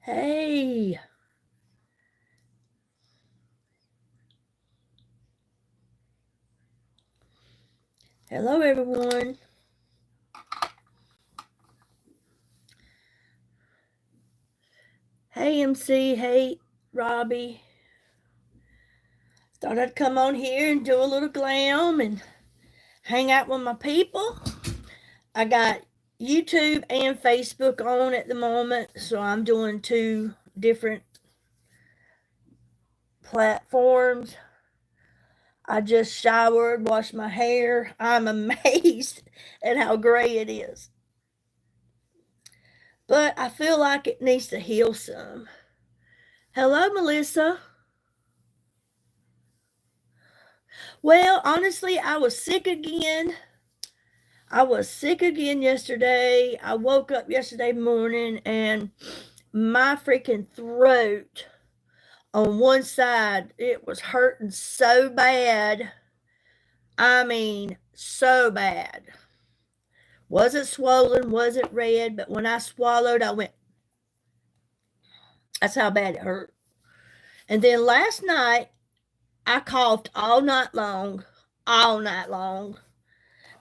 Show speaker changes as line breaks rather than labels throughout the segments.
Hey, hello everyone. Hey MC, hey Robbie. Thought I'd come on here and do a little glam and hang out with my people. I got YouTube and Facebook on at the moment, so I'm doing two different platforms. I just showered, washed my hair. I'm amazed at how gray it is. But I feel like it needs to heal some. Hello, Melissa. Well, honestly, I was sick again. I was sick again yesterday. I woke up yesterday morning and my freaking throat on one side, it was hurting so bad. I mean, so bad. Wasn't swollen, wasn't red, but when I swallowed, I went, that's how bad it hurt. And then last night, I coughed all night long.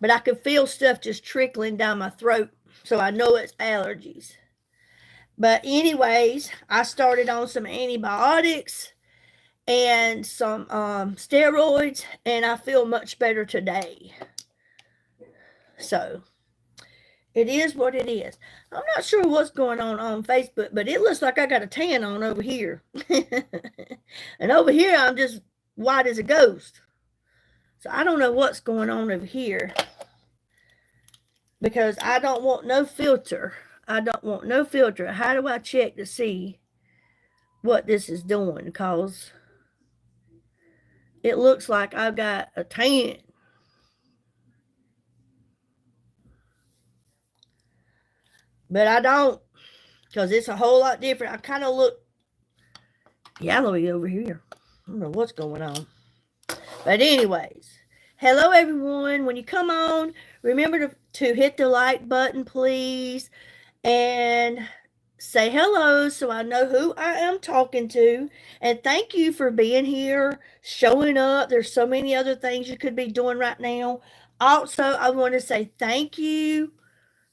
But I could feel stuff just trickling down my throat, so I know it's allergies. But anyways, I started on some antibiotics and some steroids, and I feel much better today. So it is what it is. I'm not sure what's going on Facebook, but it looks like I got a tan on over here. And over here, I'm just white as a ghost. So I don't know what's going on over here because I don't want no filter. I don't want no filter. How do I check to see what this is doing? Because it looks like I've got a tan. But I don't, because it's a whole lot different. I kind of look yellowy over here. I don't know what's going on. But anyways, hello everyone. When you come on, remember to hit the like button, please. And say hello so I know who I am talking to. And thank you for being here, showing up. There's so many other things you could be doing right now. Also, I want to say thank you.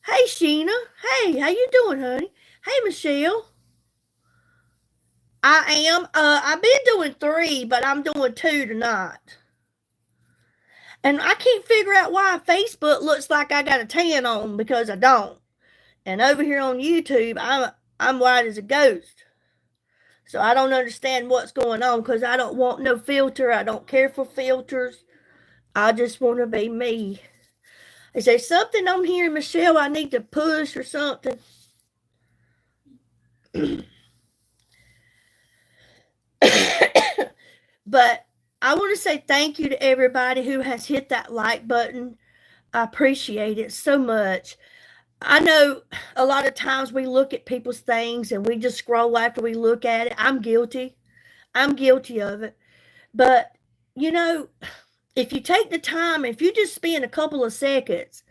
Hey, Sheena. Hey, how you doing, honey? Hey, Michelle. I am. I've been doing three, but I'm doing two tonight. And I can't figure out why Facebook looks like I got a tan on because I don't. And over here on YouTube, I'm white as a ghost. So I don't understand what's going on because I don't want no filter. I don't care for filters. I just want to be me. Is there something on here, Michelle, I need to push or something? But I want to say thank you to everybody who has hit that like button. I appreciate it so much. I know a lot of times we look at people's things and we just scroll after we look at it. I'm guilty. I'm guilty of it. But, you know, if you take the time, if you just spend a couple of seconds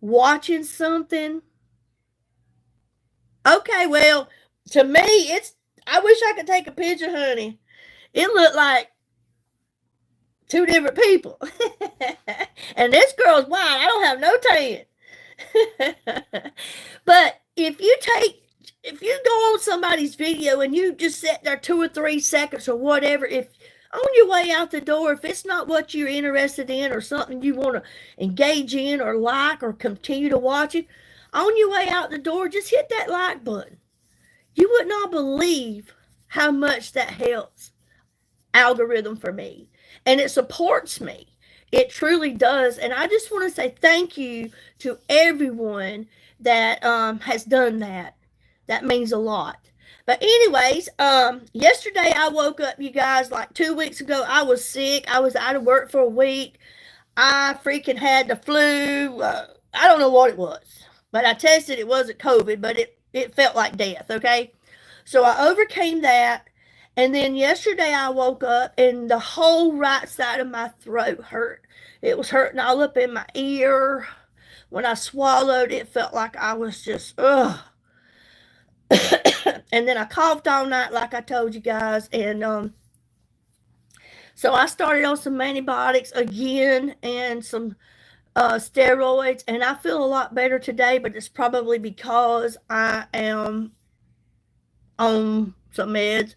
watching something, okay, well, to me, I wish I could take a picture, honey. It looked like two different people. And this girl's white. I don't have no tan. But if you go on somebody's video and you just sit there 2 or 3 seconds or whatever, if on your way out the door, if it's not what you're interested in or something you want to engage in or like or continue to watch it, on your way out the door, just hit that like button. You would not believe how much that helps algorithm for me. And it supports me. It truly does. And I just want to say thank you to everyone that has done that. That means a lot. But anyways, yesterday I woke up, you guys, like 2 weeks ago. I was sick. I was out of work for a week. I freaking had the flu. I don't know what it was. But I tested it wasn't COVID, but it felt like death, okay? So I overcame that. And then yesterday I woke up and the whole right side of my throat hurt. It was hurting all up in my ear. When I swallowed, it felt like I was just, ugh. And then I coughed all night, like I told you guys. And so I started on some antibiotics again and some steroids. And I feel a lot better today, but it's probably because I am on some meds.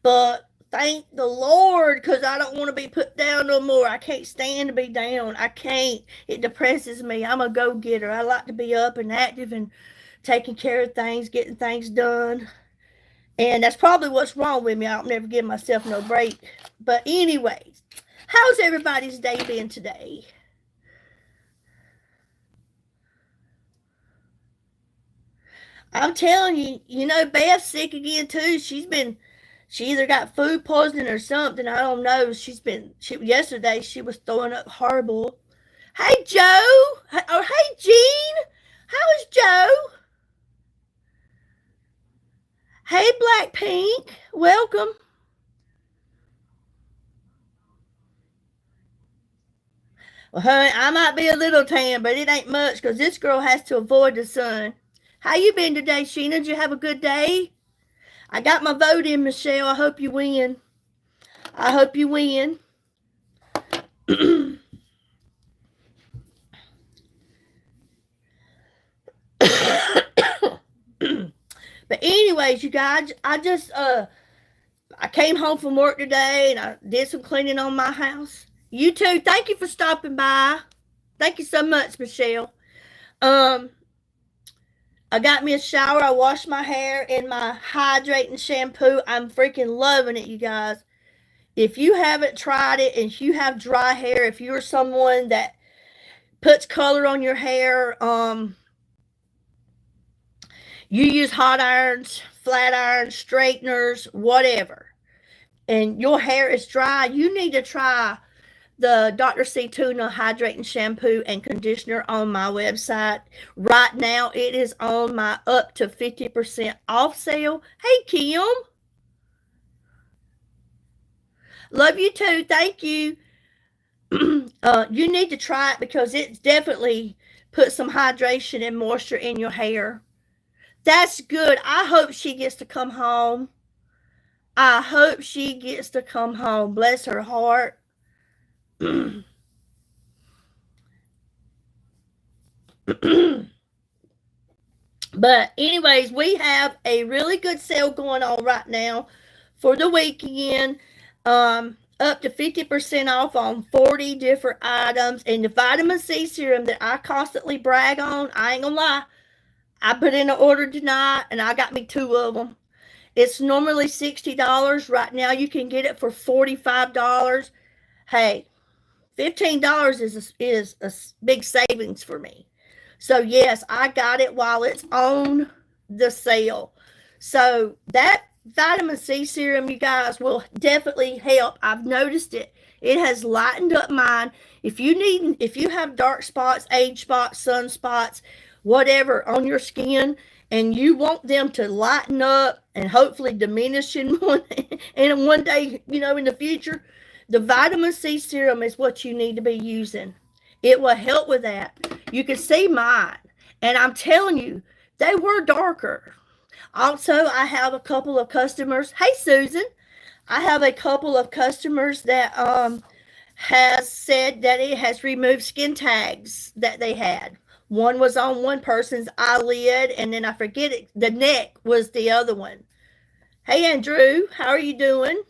But thank the Lord, because I don't want to be put down no more. I can't stand to be down. I can't. It depresses me. I'm a go-getter. I like to be up and active and taking care of things, getting things done. And that's probably what's wrong with me. I don't never give myself no break. But anyways, how's everybody's day been today? I'm telling you, Beth's sick again too. She either got food poisoning or something. I don't know. Yesterday she was throwing up horrible. Hey Joe, or hey Jean, how is Joe? Hey Blackpink, welcome. Well, honey, I might be a little tan, but it ain't much because this girl has to avoid the sun. How you been today, Sheena? Did you have a good day? I got my vote in, Michelle. I hope you win. I hope you win. But anyways, you guys, I came home from work today and I did some cleaning on my house. You too. Thank you for stopping by. Thank you so much, Michelle. I got me a shower. I washed my hair in my hydrating shampoo. I'm freaking loving it, you guys. If you haven't tried it and if you have dry hair, if you're someone that puts color on your hair, you use hot irons, flat irons, straighteners, whatever, and your hair is dry, you need to try the Dr. C Tuna Hydrating Shampoo and Conditioner on my website. Right now, it is on my up to 50% off sale. Hey, Kim. Love you too. Thank you. You need to try it because it definitely puts some hydration and moisture in your hair. That's good. I hope she gets to come home. I hope she gets to come home. Bless her heart. But anyways, we have a really good sale going on right now for the weekend. Up to 50% off on 40 different items. And the vitamin C serum that I constantly brag on, I ain't gonna lie, I put in an order tonight and I got me 2 of them. It's normally $60. Right now you can get it for $45. Hey, $15 is a big savings for me. So yes, I got it while it's on the sale. So that vitamin C serum, you guys, will definitely help. I've noticed it. It has lightened up mine. If you have dark spots, age spots, sunspots, whatever on your skin, and you want them to lighten up and hopefully diminish in one day, in the future, the vitamin C serum is what you need to be using. It will help with that. You can see mine, and I'm telling you, they were darker. Also, I have a couple of customers. Hey, Susan. I have a couple of customers that has said that it has removed skin tags that they had. One was on one person's eyelid, and then I forget it. The neck was the other one. Hey, Andrew. How are you doing?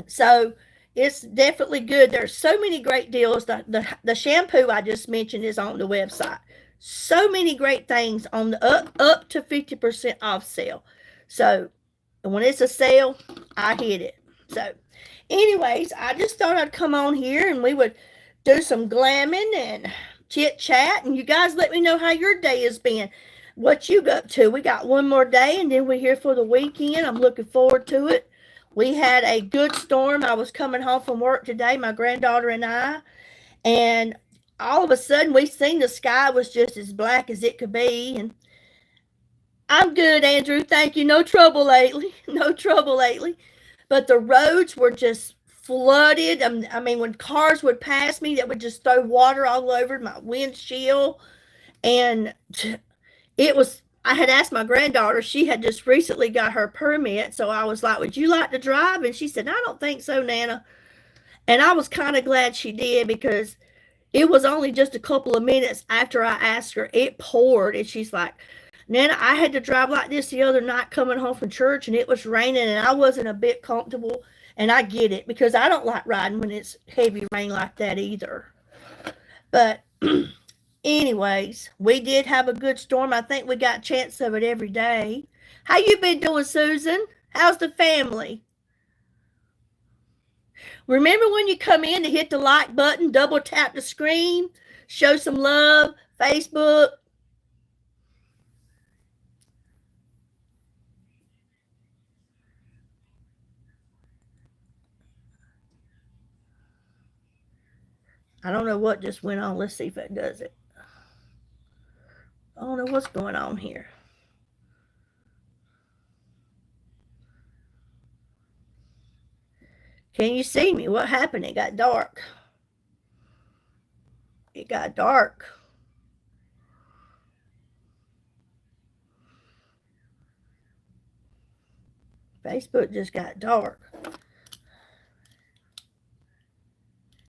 So it's definitely good. There's so many great deals. The shampoo I just mentioned is on the website. So many great things on the up to 50% off sale. So when it's a sale, I hit it. So anyways, I just thought I'd come on here and we would do some glamming and chit chat, and you guys let me know how your day has been, what you got up to. We got one more day and then we're here for the weekend. I'm looking forward to it. We had a good storm. I was coming home from work today, my granddaughter and I, and all of a sudden we seen the sky was just as black as it could be. And I'm good, Andrew. Thank you. No trouble lately. No trouble lately. But the roads were just flooded. I mean, when cars would pass me, that would just throw water all over my windshield. And I had asked my granddaughter, she had just recently got her permit. So I was like, would you like to drive? And she said, I don't think so, Nana. And I was kind of glad she did because it was only just a couple of minutes after I asked her, it poured. And she's like, Nana, I had to drive like this the other night coming home from church and it was raining and I wasn't a bit comfortable. And I get it because I don't like riding when it's heavy rain like that either. But anyways, we did have a good storm. I think we got a chance of it every day. How you been doing, Susan? How's the family? Remember when you come in to hit the like button, double tap the screen, show some love, Facebook. I don't know what just went on. Let's see if it does it. I don't know what's going on here. Can you see me? What happened? It got dark. It got dark. Facebook just got dark.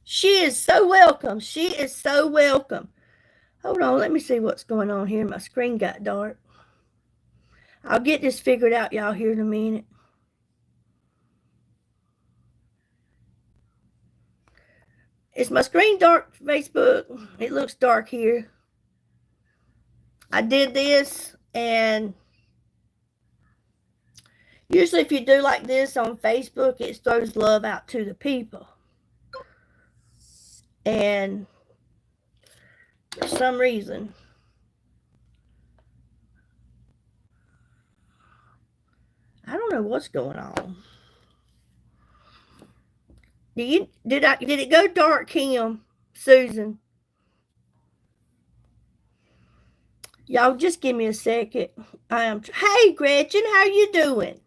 She is so welcome. She is so welcome. Hold on, let me see what's going on here. My screen got dark. I'll get this figured out, y'all, here in a minute. Is my screen dark, Facebook? It looks dark here. I did this, and usually if you do like this on Facebook, it throws love out to the people. And for some reason, I don't know what's going on. Did it go dark, Kim, Susan? Y'all just give me a second. Hey, Gretchen, how you doing?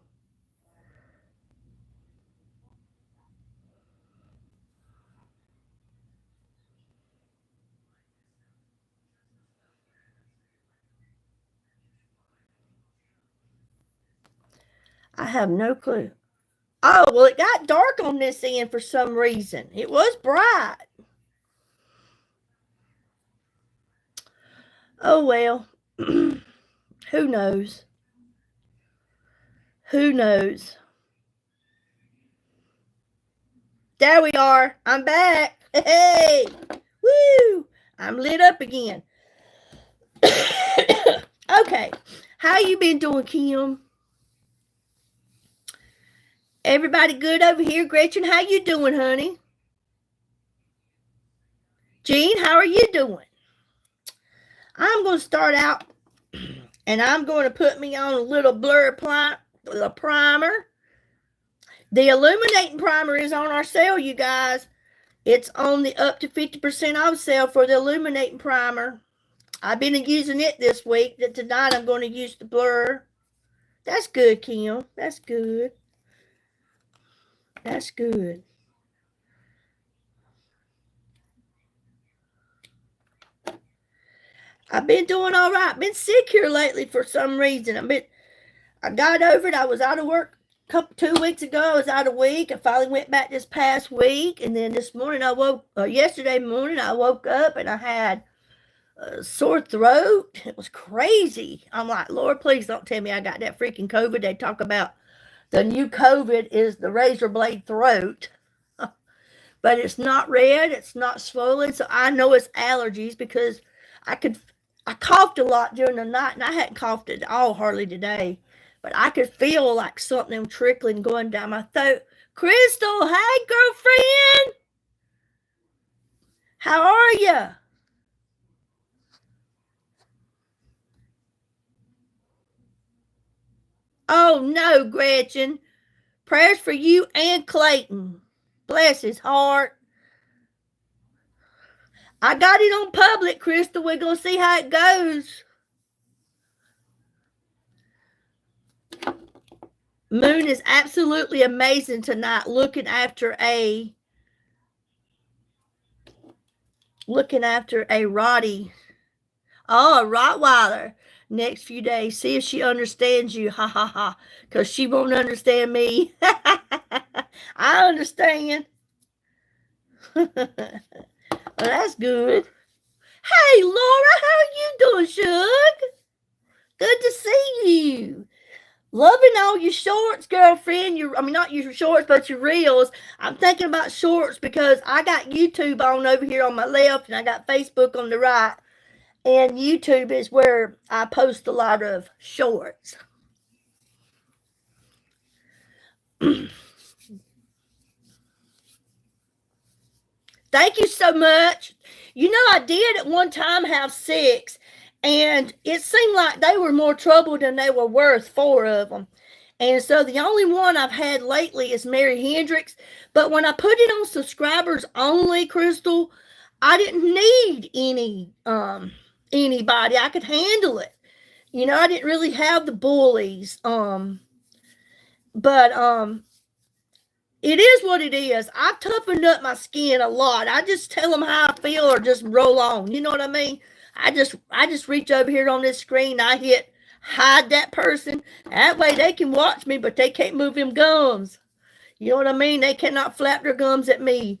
I have no clue. Oh, well, it got dark on this end for some reason. It was bright. Oh, well. Who knows? Who knows? There we are. I'm back. Hey! Woo! I'm lit up again. Okay. How you been doing, Kim? Everybody good over here? Gretchen, how you doing, honey? Jean, how are you doing? I'm going to start out, and I'm going to put me on a little blur primer. The illuminating primer is on our sale, you guys. It's on the up to 50% off sale for the illuminating primer. I've been using it this week. Tonight I'm going to use the blur. That's good, Kim. That's good. That's good. I've been doing all right. Been sick here lately for some reason. I got over it. I was out of work 2 weeks ago. I was out a week. I finally went back this past week, and then this morning yesterday morning I woke up and I had a sore throat. It was crazy. I'm like, Lord, please don't tell me I got that freaking COVID. They talk about the new COVID is the razor blade throat. But it's not red, it's not swollen, so I know it's allergies because I coughed a lot during the night, and I hadn't coughed at all hardly today, but I could feel like something trickling going down my throat. Crystal, hey, girlfriend. How are you? Oh, no, Gretchen. Prayers for you and Clayton. Bless his heart. I got it on public, Crystal. We're going to see how it goes. Moon is absolutely amazing tonight, looking after a Roddy. Oh, a Rottweiler. next few days. See if she understands you. Ha ha ha. Because she won't understand me. I understand. Well, that's good. Hey, Laura, how are you doing, Shug? Good to see you. Loving all your shorts, girlfriend. Not your shorts, but your reels. I'm thinking about shorts because I got YouTube on over here on my left and I got Facebook on the right. And YouTube is where I post a lot of shorts. Thank you so much. You know, I did at one time have 6, and it seemed like they were more trouble than they were worth, 4 of them. And so the only one I've had lately is Mary Hendricks. But when I put it on subscribers only, Crystal, I didn't need anybody. I could handle it. You know, I didn't really have the bullies. But it is what it is. I've toughened up my skin a lot. I just tell them how I feel or just roll on. You know what I mean? I just reach over here on this screen. I hit hide that person. That way they can watch me, but they can't move them gums. You know what I mean? They cannot flap their gums at me.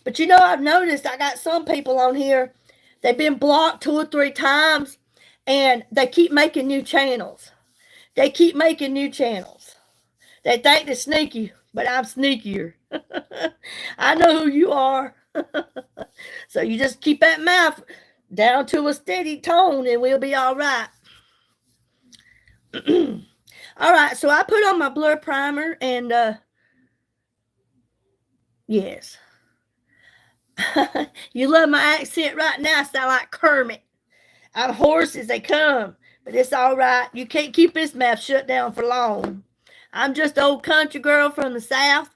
But you know, I've noticed I got some people on here. They've been blocked 2 or 3 times, and they keep making new channels. They keep making new channels. They think they're sneaky, but I'm sneakier. I know who you are. So you just keep that mouth down to a steady tone and we'll be all right. All right, so I put on my blur primer and yes. You love my accent right now. I sound like Kermit. I'm hoarse as they come, but it's all right. You can't keep this mouth shut down for long. I'm just an old country girl from the South.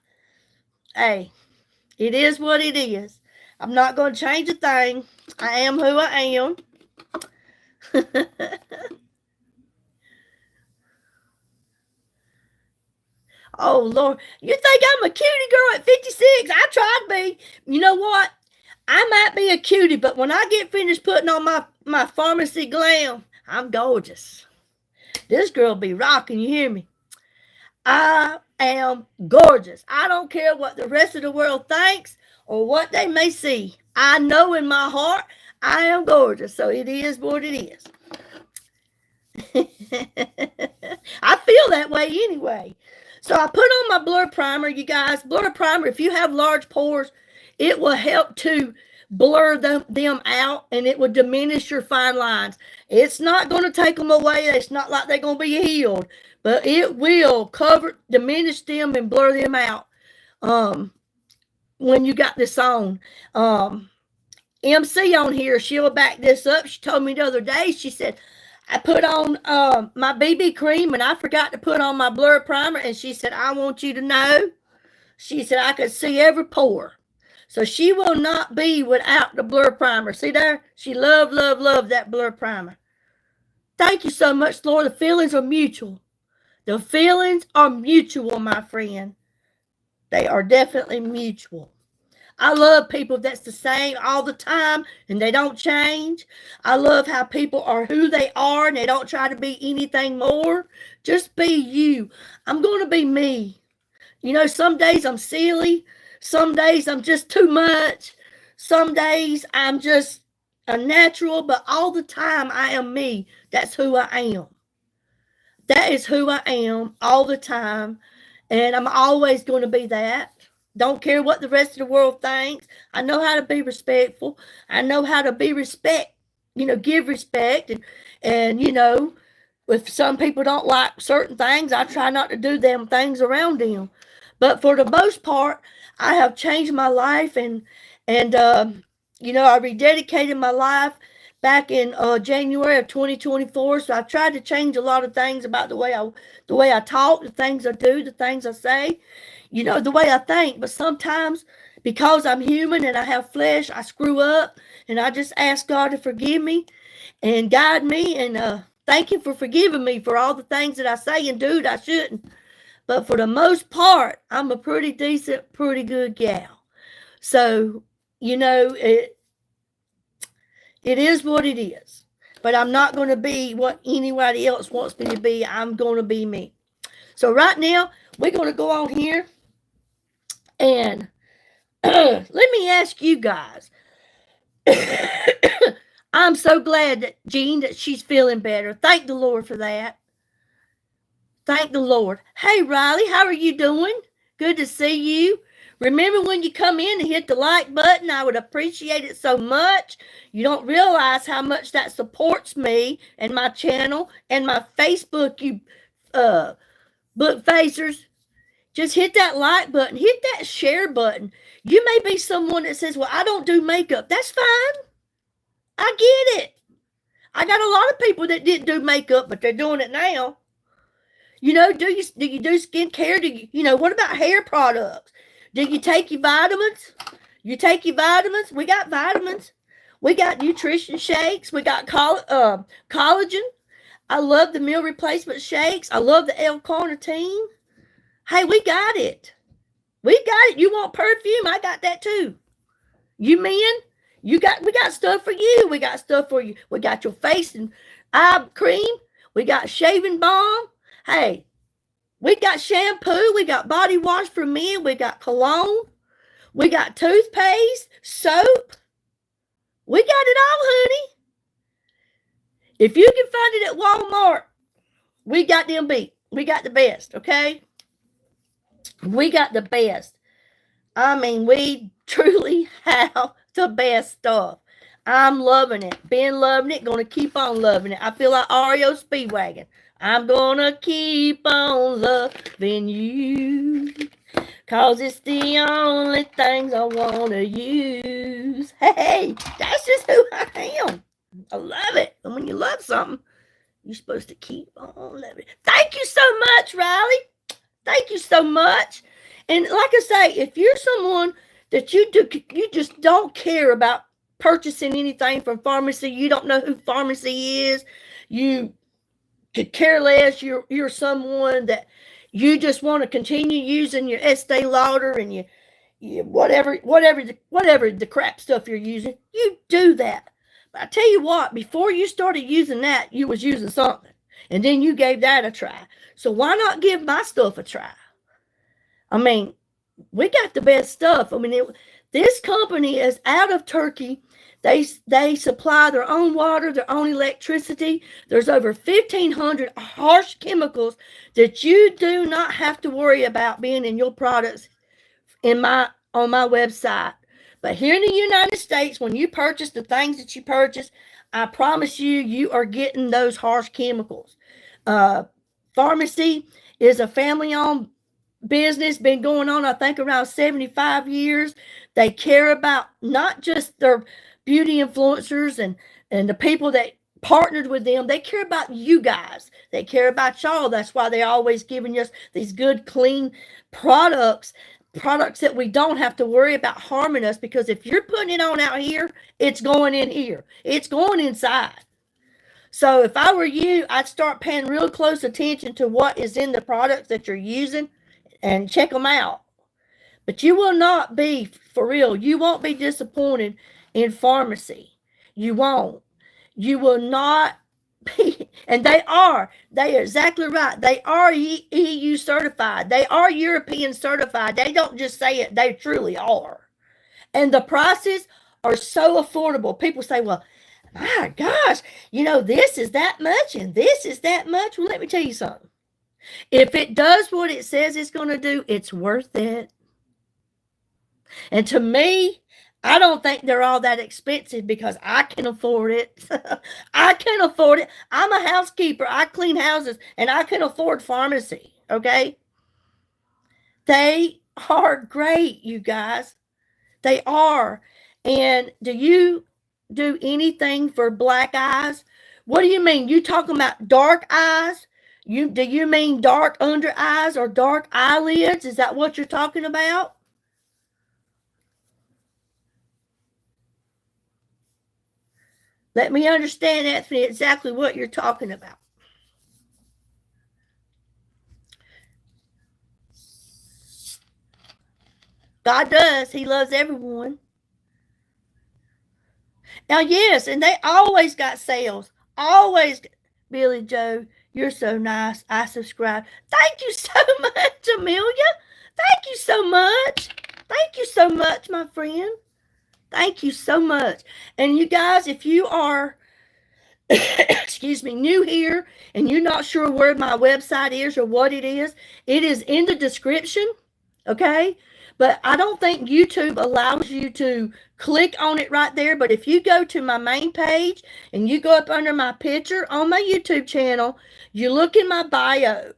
Hey, it is what it is. I'm not going to change a thing. I am who I am. Oh, Lord. You think I'm a cutie girl at 56? I tried to be. You know what? I might be a cutie, but when I get finished putting on my pharmacy glam, I'm gorgeous. This girl be rocking, you hear me? I am gorgeous. I don't care what the rest of the world thinks or what they may see. I know in my heart I am gorgeous, so it is what it is. I feel that way anyway. So I put on my blur primer, you guys. Blur primer, if you have large pores, it will help to blur them out, and it will diminish your fine lines. It's not going to take them away. It's not like they're going to be healed, but it will diminish them and blur them out when you got this on. MC on here, she'll back this up. She told me the other day, she said, I put on my BB cream and I forgot to put on my blur primer, and she said, I want you to know, she said, I could see every pore. So she will not be without the blur primer. See there? She loved that blur primer. Thank you so much, Laura. The feelings are mutual. The feelings are mutual, my friend. They are definitely mutual. I love people that's the same all the time and they don't change. I love how people are who they are and they don't try to be anything more. Just be you. I'm going to be me. You know, some days I'm silly. Some days I'm just too much. Some days I'm just a natural, but all the time I am me. That's who I am. That is who I am all the time. And I'm always going to be that. Don't care what the rest of the world thinks. I know how to be respectful. I know how to be give respect. And you know, if some people don't like certain things, I try not to do them things around them. But for the most part, I have changed my life and I rededicated my life back in January of 2024. So I tried to change a lot of things about the way I talk, the things I do, the things I say, the way I think. But sometimes because I'm human and I have flesh, I screw up, and I just ask God to forgive me and guide me, and thank Him for forgiving me for all the things that I say and do that I shouldn't. But for the most part, I'm a pretty decent, pretty good gal. So, it is what it is. but I'm not going to be what anybody else wants me to be. I'm going to be me. So right now, we're going to go on here and let me ask you guys. I'm so glad that Jean, that she's feeling better. Thank the Lord for that. Thank the Lord. Hey, Riley, how are you doing? Good to see you. Remember when you come in and hit the like button? I would appreciate it so much. You don't realize how much that supports me and my channel and my Facebook, you book facers. Just hit that like button. Hit that share button. You may be someone that says, well, I don't do makeup. That's fine. I get it. I got a lot of people that didn't do makeup, but they're doing it now. You know, do you do skincare? Do you know, what about hair products? Do you take your vitamins? You take your vitamins? We got vitamins. We got nutrition shakes. We got collagen. I love the meal replacement shakes. I love the L-carnitine. Hey, we got it. We got it. You want perfume? I got that too. You men, we got stuff for you. We got stuff for you. We got your face and eye cream. We got shaving balm. Hey, we got shampoo. We got body wash for men. We got cologne. We got toothpaste, soap. We got it all, honey. If you can find it at Walmart, we got them beat. We got the best, okay? We got the best. I mean, we truly have the best stuff. I'm loving it. Been loving it. Going to keep on loving it. I feel like REO Speedwagon. I'm going to keep on loving you. Cause it's the only things I want to use. Hey, that's just who I am. I love it. And when you love something, you're supposed to keep on loving it. Thank you so much, Riley. Thank you so much. And like I say, if you're someone that you just don't care about purchasing anything from pharmacy, you don't know who pharmacy is, you could care less, you're someone that you just want to continue using your Estee Lauder and you whatever the crap stuff you're using, you do that. But I tell you what, before you started using that, you was using something. And then you gave that a try. So why not give my stuff a try? I mean, we got the best stuff. I mean, this company is out of Turkey. They supply their own water, their own electricity. There's over 1,500 harsh chemicals that you do not have to worry about being in your products on my website. But here in the United States, when you purchase the things that you purchase, I promise you are getting those harsh chemicals. Pharmacy is a family-owned business, been going on, I think, around 75 years. They care about not just their beauty influencers and the people that partnered with them. They care about you guys. They care about y'all. That's why they're always giving us these good, clean products that we don't have to worry about harming us, because if you're putting it on out here, it's going in here. It's going inside. So if I were you, I'd start paying real close attention to what is in the products that you're using and check them out. But you will not be, for real, you won't be disappointed in pharmacy. You won't. You will not be, and they are exactly right. They are EU certified. They are European certified. They don't just say it, they truly are. And the prices are so affordable. People say, well, my gosh, this is that much and this is that much. Well, let me tell you something. If it does what it says it's going to do, it's worth it. And to me, I don't think they're all that expensive because I can afford it. I can afford it. I'm a housekeeper. I clean houses and I can afford pharmacy. Okay. They are great, you guys. They are. And do you do anything for black eyes? What do you mean? You talking about dark eyes? Do you mean dark under eyes or dark eyelids? Is that what you're talking about? Let me understand, Anthony, exactly what you're talking about. God does. He loves everyone. Now, yes, and they always got sales. always, Billy Joe, you're so nice. I subscribe. Thank you so much, Amelia. Thank you so much. Thank you so much, my friend. Thank you so much. And you guys, if you are, excuse me, new here and you're not sure where my website is or what it is in the description, okay? But I don't think YouTube allows you to click on it right there. But if you go to my main page and you go up under my picture on my YouTube channel, you look in my bio,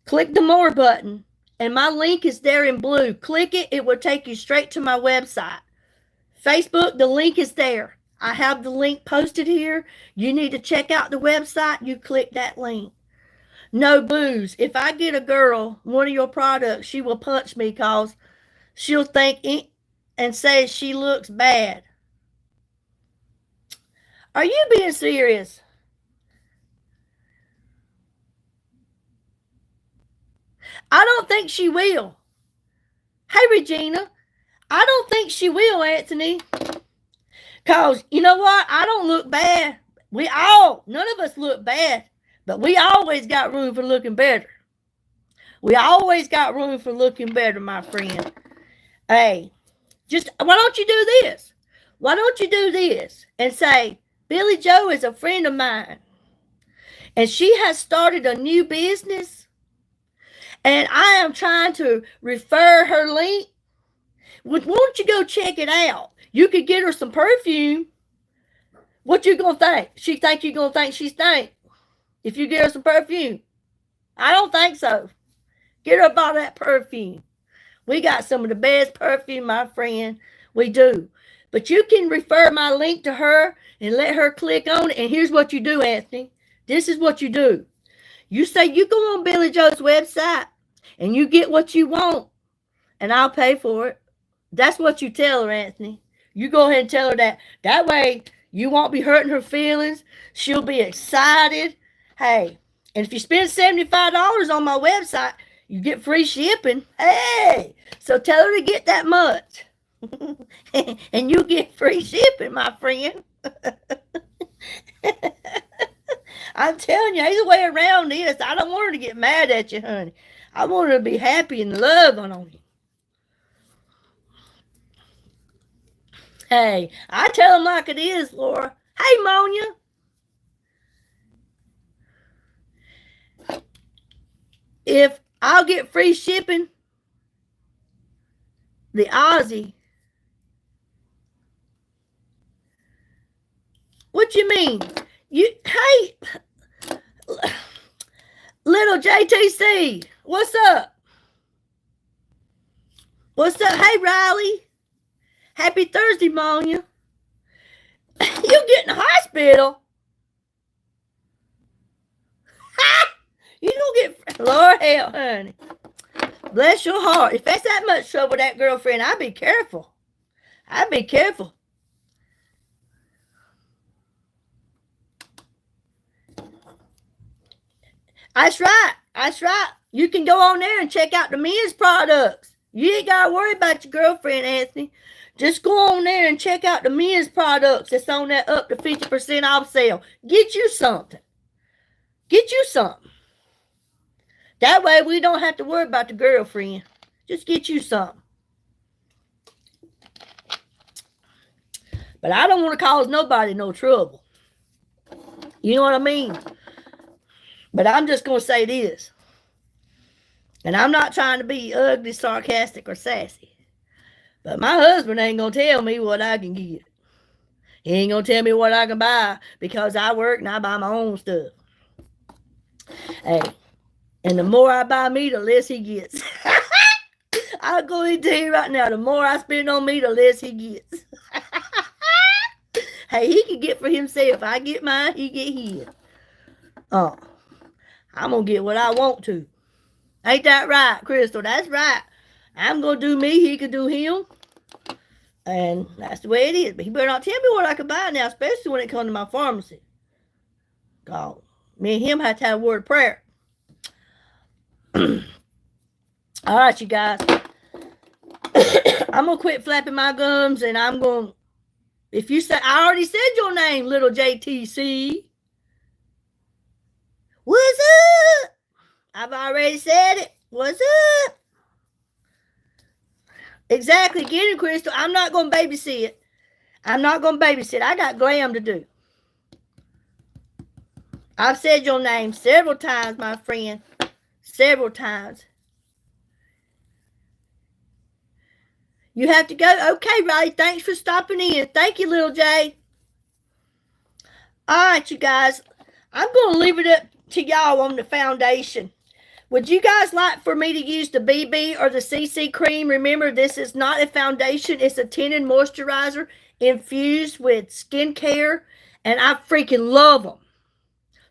click the more button, and my link is there in blue. Click it, it will take you straight to my website. Facebook, the link is there. I have the link posted here. You need to check out the website. You click that link. No booze. If I get a girl one of your products, she will punch me because she'll think and say she looks bad. Are you being serious? I don't think she will. Hey, Regina. I don't think she will, Anthony. Because, you know what? I don't look bad. None of us look bad. But we always got room for looking better. We always got room for looking better, my friend. Hey, why don't you do this? Why don't you do this and say, Billy Joe is a friend of mine. And she has started a new business. And I am trying to refer her link. Why don't you go check it out? You could get her some perfume. What you gonna think? She think you gonna think she stink if you get her some perfume? I don't think so. Get her about that perfume. We got some of the best perfume, my friend. We do. But you can refer my link to her and let her click on it. And here's what you do, Anthony. This is what you do. You say you go on Billy Joe's website and you get what you want, and I'll pay for it. That's what you tell her, Anthony. You go ahead and tell her that. That way, you won't be hurting her feelings. She'll be excited. Hey, and if you spend $75 on my website, you get free shipping. Hey, so tell her to get that much. And you get free shipping, my friend. I'm telling you, there's a way around this. I don't want her to get mad at you, honey. I want her to be happy and loving on you. Hey, I tell them like it is, Laura. Hey, Monia. If I'll get free shipping, the Aussie. What you mean? Hey, little JTC, what's up? What's up? Hey, Riley. Happy Thursday, Monia. You get in the hospital. You don't get, Lord help, honey. Bless your heart. If that's that much trouble with that girlfriend, I'd be careful. I'd be careful. That's right. That's right. You can go on there and check out the men's products. You ain't got to worry about your girlfriend, Anthony. Just go on there and check out the men's products that's on that up to 50% off sale. Get you something. Get you something. That way we don't have to worry about the girlfriend. Just get you something. But I don't want to cause nobody no trouble. You know what I mean? But I'm just going to say this. And I'm not trying to be ugly, sarcastic, or sassy. But my husband ain't going to tell me what I can get. He ain't going to tell me what I can buy because I work and I buy my own stuff. Hey, and the more I buy me, the less he gets. I'll go ahead and tell you right now, the more I spend on me, the less he gets. Hey, he can get for himself. I get mine, he get his. Oh, I'm going to get what I want to. Ain't that right, Crystal? That's right. I'm going to do me, he can do him. And that's the way it is. But he better not tell me what I can buy now, especially when it comes to my pharmacy. God, me and him have to have a word of prayer. All right, you guys. I'm going to quit flapping my gums and I'm going to If you say, I already said your name, little JTC. What's up? I've already said it. What's up? Exactly. Get it, Crystal. I'm not going to babysit. I'm not going to babysit. I got glam to do. I've said your name several times, my friend. Several times. You have to go. Okay, Riley. Thanks for stopping in. Thank you, little Jay. All right, you guys. I'm going to leave it up to y'all on the foundation. Would you guys like for me to use the BB or the CC cream? Remember, this is not a foundation. It's a tinted moisturizer infused with skincare, and I freaking love them.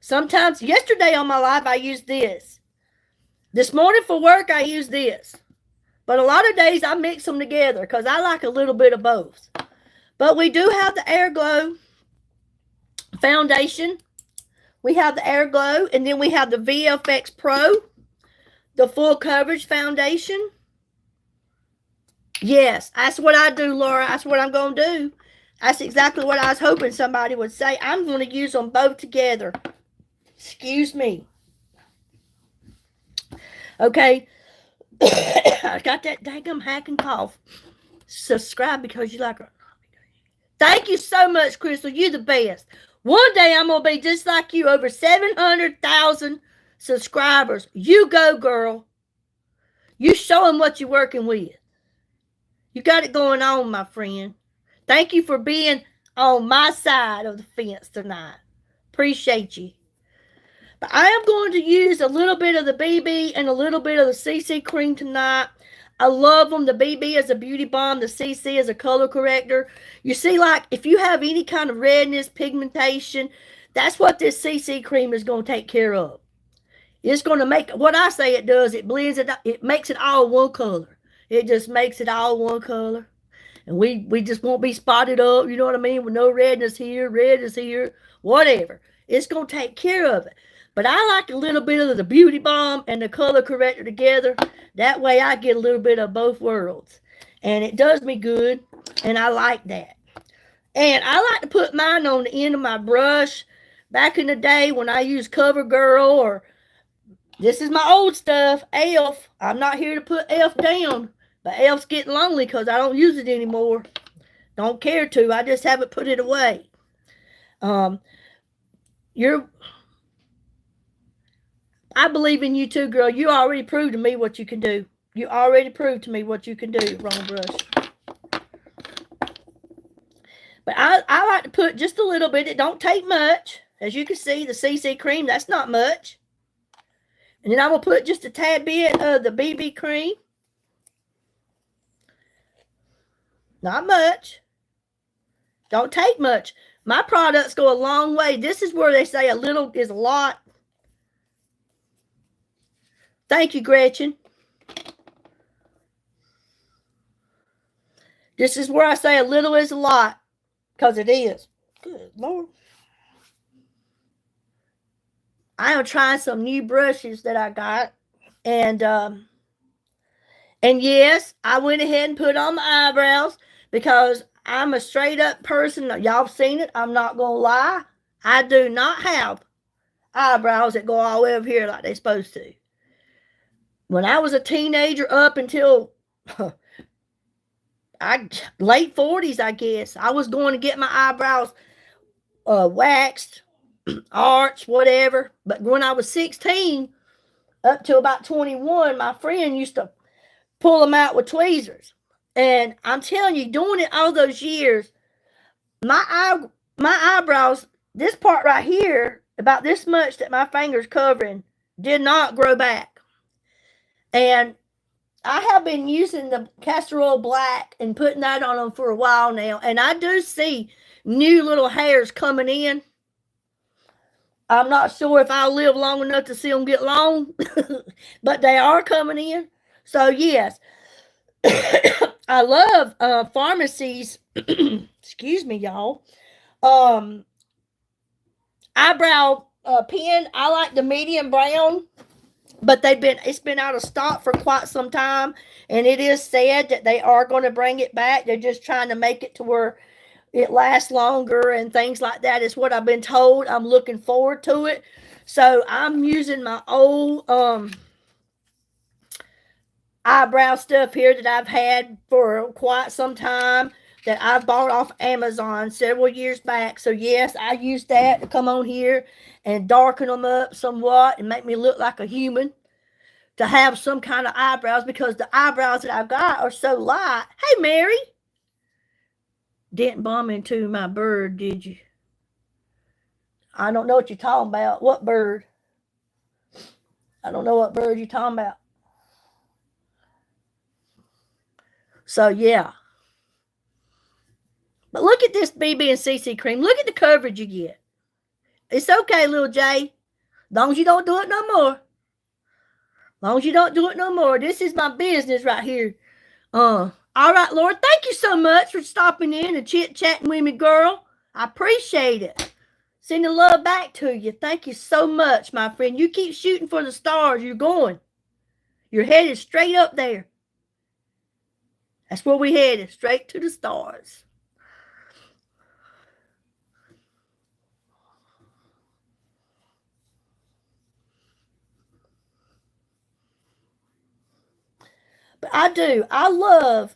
Sometimes, yesterday on my live, I used this. This morning for work, I used this. But a lot of days, I mix them together because I like a little bit of both. But we do have the Air Glow foundation. We have the Air Glow, and then we have the VFX Pro. The full coverage foundation. Yes, that's what I do, Laura. That's what I'm going to do. That's exactly what I was hoping somebody would say. I'm going to use them both together. Excuse me. Okay. I got that daggum hacking cough. Subscribe because you like it. Thank you so much, Crystal. You're the best. One day I'm going to be just like you, over 700,000 subscribers. You go, girl. You show them what you're working with. You got it going on, my friend. Thank you for being on my side of the fence tonight. Appreciate you. But I am going to use a little bit of the BB and a little bit of the CC cream tonight. I love them. The BB is a beauty balm. The CC is a color corrector. You see, like, if you have any kind of redness, pigmentation, that's what this CC cream is going to take care of. It's going to make, what I say it does, it blends it, it makes it all one color. It just makes it all one color. And we just won't be spotted up, you know what I mean, with no redness here, whatever. It's going to take care of it. But I like a little bit of the beauty balm and the color corrector together. That way I get a little bit of both worlds. And it does me good, and I like that. And I like to put mine on the end of my brush. Back in the day when I used CoverGirl, or this is my old stuff, Elf. I'm not here to put Elf down, but Elf's getting lonely because I don't use it anymore. Don't care to. I just haven't put it away. I believe in you too, girl. You already proved to me what you can do. You already proved to me what you can do, wrong brush. But I like to put just a little bit. It don't take much. As you can see, the CC cream, that's not much. And then I'm going to put just a tad bit of the BB cream. Not much. Don't take much. My products go a long way. This is where they say a little is a lot. Thank you, Gretchen. This is where I say a little is a lot. Because it is. Good Lord. I am trying some new brushes that I got. And yes, I went ahead and put on my eyebrows because I'm a straight up person. Y'all seen it. I'm not going to lie. I do not have eyebrows that go all the way over here like they're supposed to. When I was a teenager up until late 40s, I guess, I was going to get my eyebrows waxed, arched, whatever. But when I was 16, up to about 21, my friend used to pull them out with tweezers. And I'm telling you, doing it all those years, my eyebrows, this part right here, about this much that my finger's covering, did not grow back. And I have been using the castor oil black and putting that on them for a while now. And I do see new little hairs coming in. I'm not sure if I'll live long enough to see them get long, but they are coming in. So, yes, I love pharmacies. Excuse me, y'all. Eyebrow pen. I like the medium brown, but it's been out of stock for quite some time, and it is said that they are going to bring it back. They're just trying to make it to where it lasts longer and things like that is what I've been told. I'm looking forward to it. So I'm using my old eyebrow stuff here that I've had for quite some time, that I bought off Amazon several years back. So yes, I use that to come on here and darken them up somewhat and make me look like a human, to have some kind of eyebrows, because the eyebrows that I've got are so light. Hey, Mary. Didn't bump into my bird, did you? I don't know what you're talking about. What bird? I don't know what bird you're talking about. So, yeah. But look at this BB and CC cream. Look at the coverage you get. It's okay, little Jay. As long as you don't do it no more. As long as you don't do it no more. This is my business right here. All right, Lord. Thank you so much for stopping in and chit-chatting with me, girl. I appreciate it. Sending love back to you. Thank you so much, my friend. You keep shooting for the stars. You're going. You're headed straight up there. That's where we headed. Straight to the stars. But I do. I love...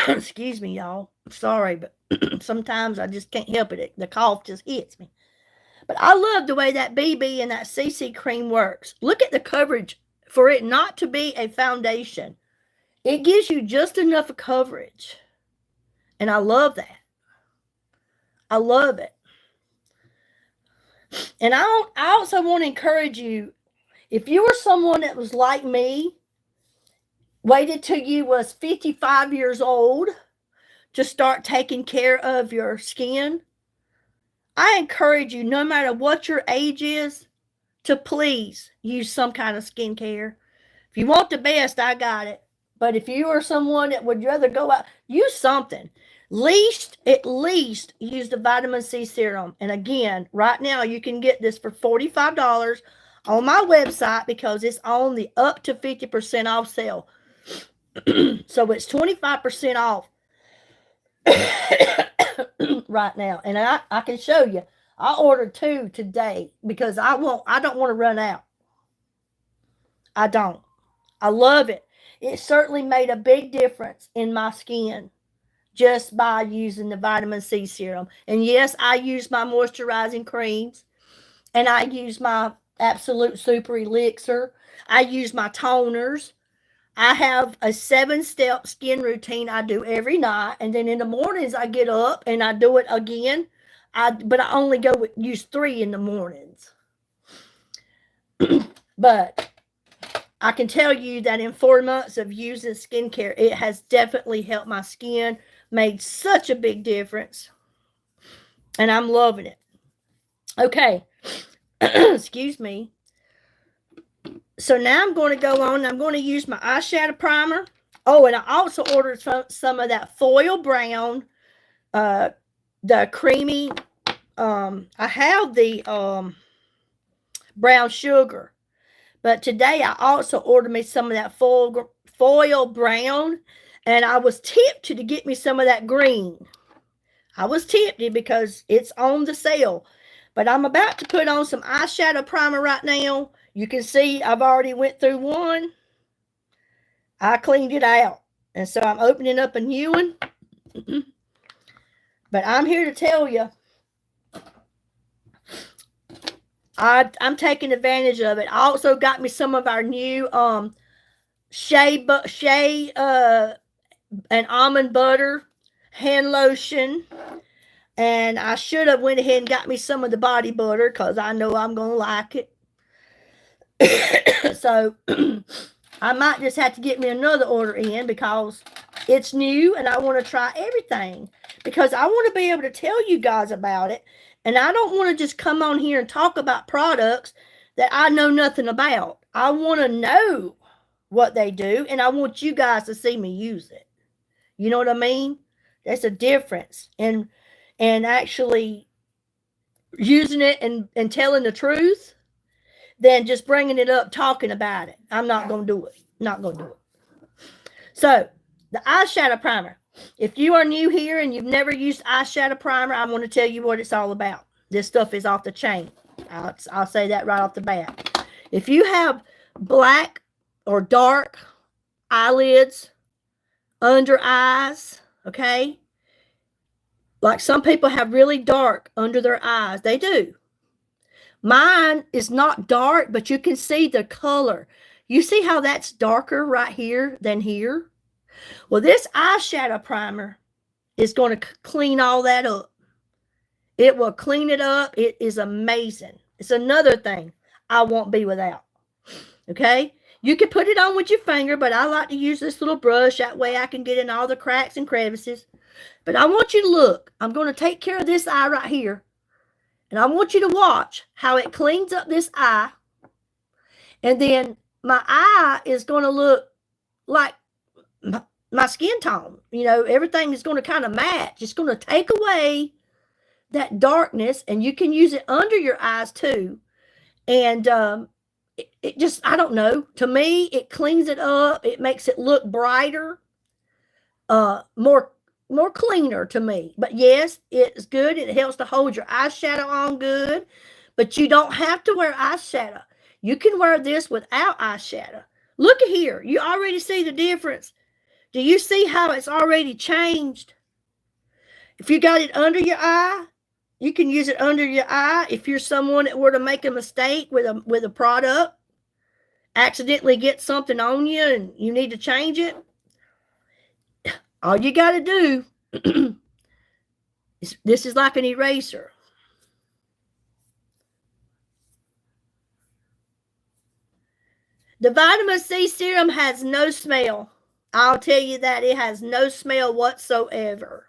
Excuse me, y'all. I'm sorry, but sometimes I just can't help it. The cough just hits me. But I love the way that BB and that CC cream works. Look at the coverage for it not to be a foundation. It gives you just enough coverage. And I love that. I love it. And I also want to encourage you, if you were someone that was like me, waited till you was 55 years old to start taking care of your skin, I encourage you, no matter what your age is, to please use some kind of skincare. If you want the best, I got it. But if you are someone that would rather go out, use something. At least use the vitamin C serum. And again, right now you can get this for $45 on my website, because it's on the up to 50% off sale. So it's 25% off right now. And I can show you. I ordered 2 today because I don't want to run out. I don't. I love it. It certainly made a big difference in my skin just by using the vitamin C serum. And yes, I use my moisturizing creams, and I use my Absolute Super Elixir. I use my toners. I have a 7-step skin routine I do every night, and then in the mornings I get up and I do it again. But I only use 3 in the mornings. But I can tell you that in 4 months of using skincare, it has definitely helped my skin, made such a big difference, and I'm loving it. Okay. Excuse me. So now I'm going to go on. I'm going to use my eyeshadow primer. Oh, and I also ordered some of that foil brown, the creamy. I have the brown sugar, but today I also ordered me some of that foil brown, and I was tempted to get me some of that green. I was tempted because it's on the sale. But I'm about to put on some eyeshadow primer right now. You can see I've already went through one. I cleaned it out. And so I'm opening up a new one. But I'm here to tell you, I'm taking advantage of it. I also got me some of our new shea and almond butter hand lotion. And I should have went ahead and got me some of the body butter, because I know I'm going to like it. So I might just have to get me another order in, because it's new and I want to try everything. Because I want to be able to tell you guys about it. And I don't want to just come on here and talk about products that I know nothing about. I want to know what they do, and I want you guys to see me use it. You know what I mean? There's a difference. And actually using it and telling the truth than just bringing it up, talking about it. I'm not going to do it. Not going to do it. So, the eyeshadow primer. If you are new here and you've never used eyeshadow primer, I'm going to tell you what it's all about. This stuff is off the chain. I'll say that right off the bat. If you have black or dark eyelids, under eyes, okay? Like some people have really dark under their eyes. They do. Mine is not dark, but you can see the color. You see how that's darker right here than here? Well, this eyeshadow primer is going to clean all that up. It will clean it up. It is amazing. It's another thing I won't be without. Okay? You can put it on with your finger, but I like to use this little brush. That way I can get in all the cracks and crevices. But I want you to look. I'm going to take care of this eye right here. And I want you to watch how it cleans up this eye. And then my eye is going to look like my skin tone. You know, everything is going to kind of match. It's going to take away that darkness. And you can use it under your eyes too. And it just, I don't know. To me, it cleans it up. It makes it look brighter. More cleaner to me. But yes, it's good. It helps to hold your eyeshadow on good. But you don't have to wear eyeshadow. You can wear this without eyeshadow. Look at here. You already see the difference. Do you see how it's already changed? If you got it under your eye, you can use it under your eye. If you're someone that were to make a mistake with a product, accidentally get something on you and you need to change it, all you got to do, this is like an eraser. The vitamin C serum has no smell. I'll tell you that. It has no smell whatsoever.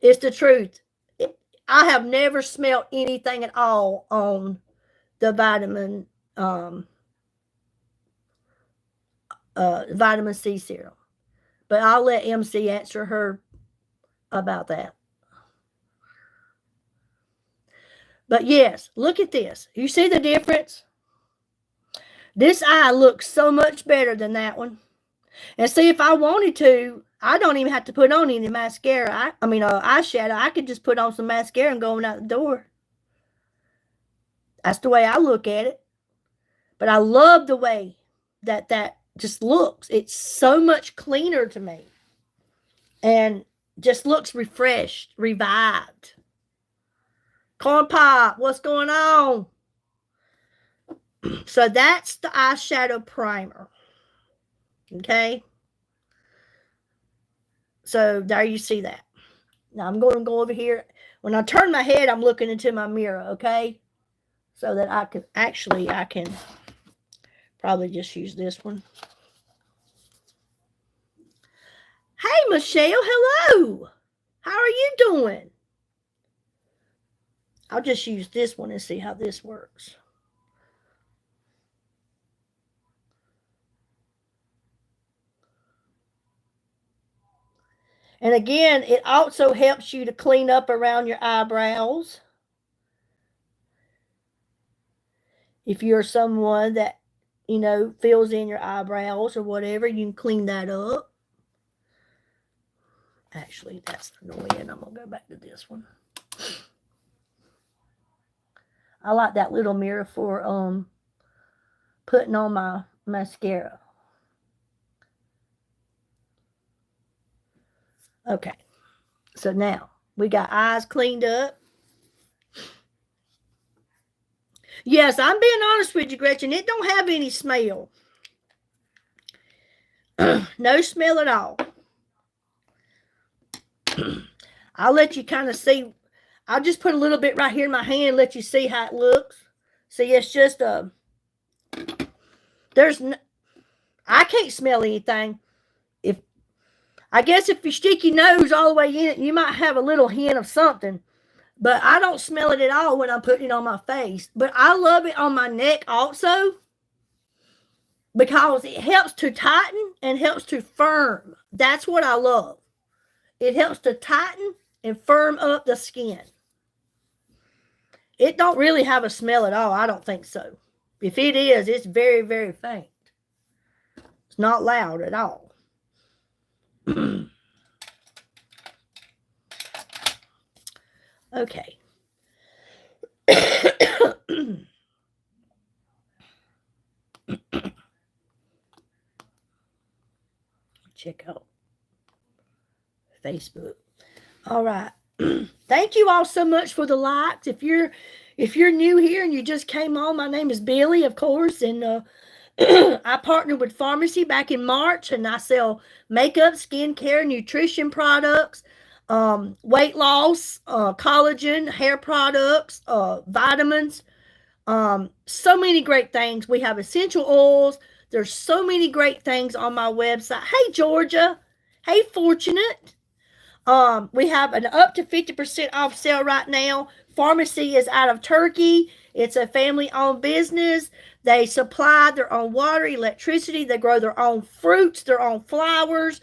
It's the truth. I have never smelled anything at all on the vitamin C serum. But I'll let MC answer her about that. But yes, look at this. You see the difference? This eye looks so much better than that one. And see, if I wanted to, I don't even have to put on any mascara. Eyeshadow. I could just put on some mascara and go out the door. That's the way I look at it. But I love the way that just looks. It's so much cleaner to me. And just looks refreshed, revived. Corn Pop, what's going on? So that's the eyeshadow primer. Okay. So there you see that. Now I'm going to go over here. When I turn my head, I'm looking into my mirror. Okay. So that I can probably just use this one. Hey, Michelle. Hello. How are you doing? I'll just use this one and see how this works. And again, it also helps you to clean up around your eyebrows. If you're someone that, fills in your eyebrows or whatever, you can clean that up. Actually, that's annoying. I'm going to go back to this one. I like that little mirror for putting on my mascara. Okay, so now we got eyes cleaned up. Yes, I'm being honest with you, Gretchen. It don't have any smell. No smell at all. I'll let you kind of see. I'll just put a little bit right here in my hand and let you see how it looks. See, it's just I can't smell anything. I guess if you stick your nose all the way in it, you might have a little hint of something. But I don't smell it at all when I'm putting it on my face. But I love it on my neck also, because it helps to tighten and helps to firm. That's what I love. It helps to tighten and firm up the skin. It don't really have a smell at all. I don't think so. If it is, it's very, very faint. It's not loud at all. Okay. Check out Facebook. All right. Thank you all so much for the likes. If you're new here and you just came on, my name is Billy, of course, and I partnered with Pharmacy back in March, and I sell makeup, skincare, nutrition products, weight loss, collagen, hair products, vitamins, so many great things. We have essential oils. There's so many great things on my website. Hey, Georgia. Hey, Fortunate. We have an up to 50% off sale right now. Pharmacy is out of Turkey. It's a family-owned business. They supply their own water, electricity. They grow their own fruits, their own flowers.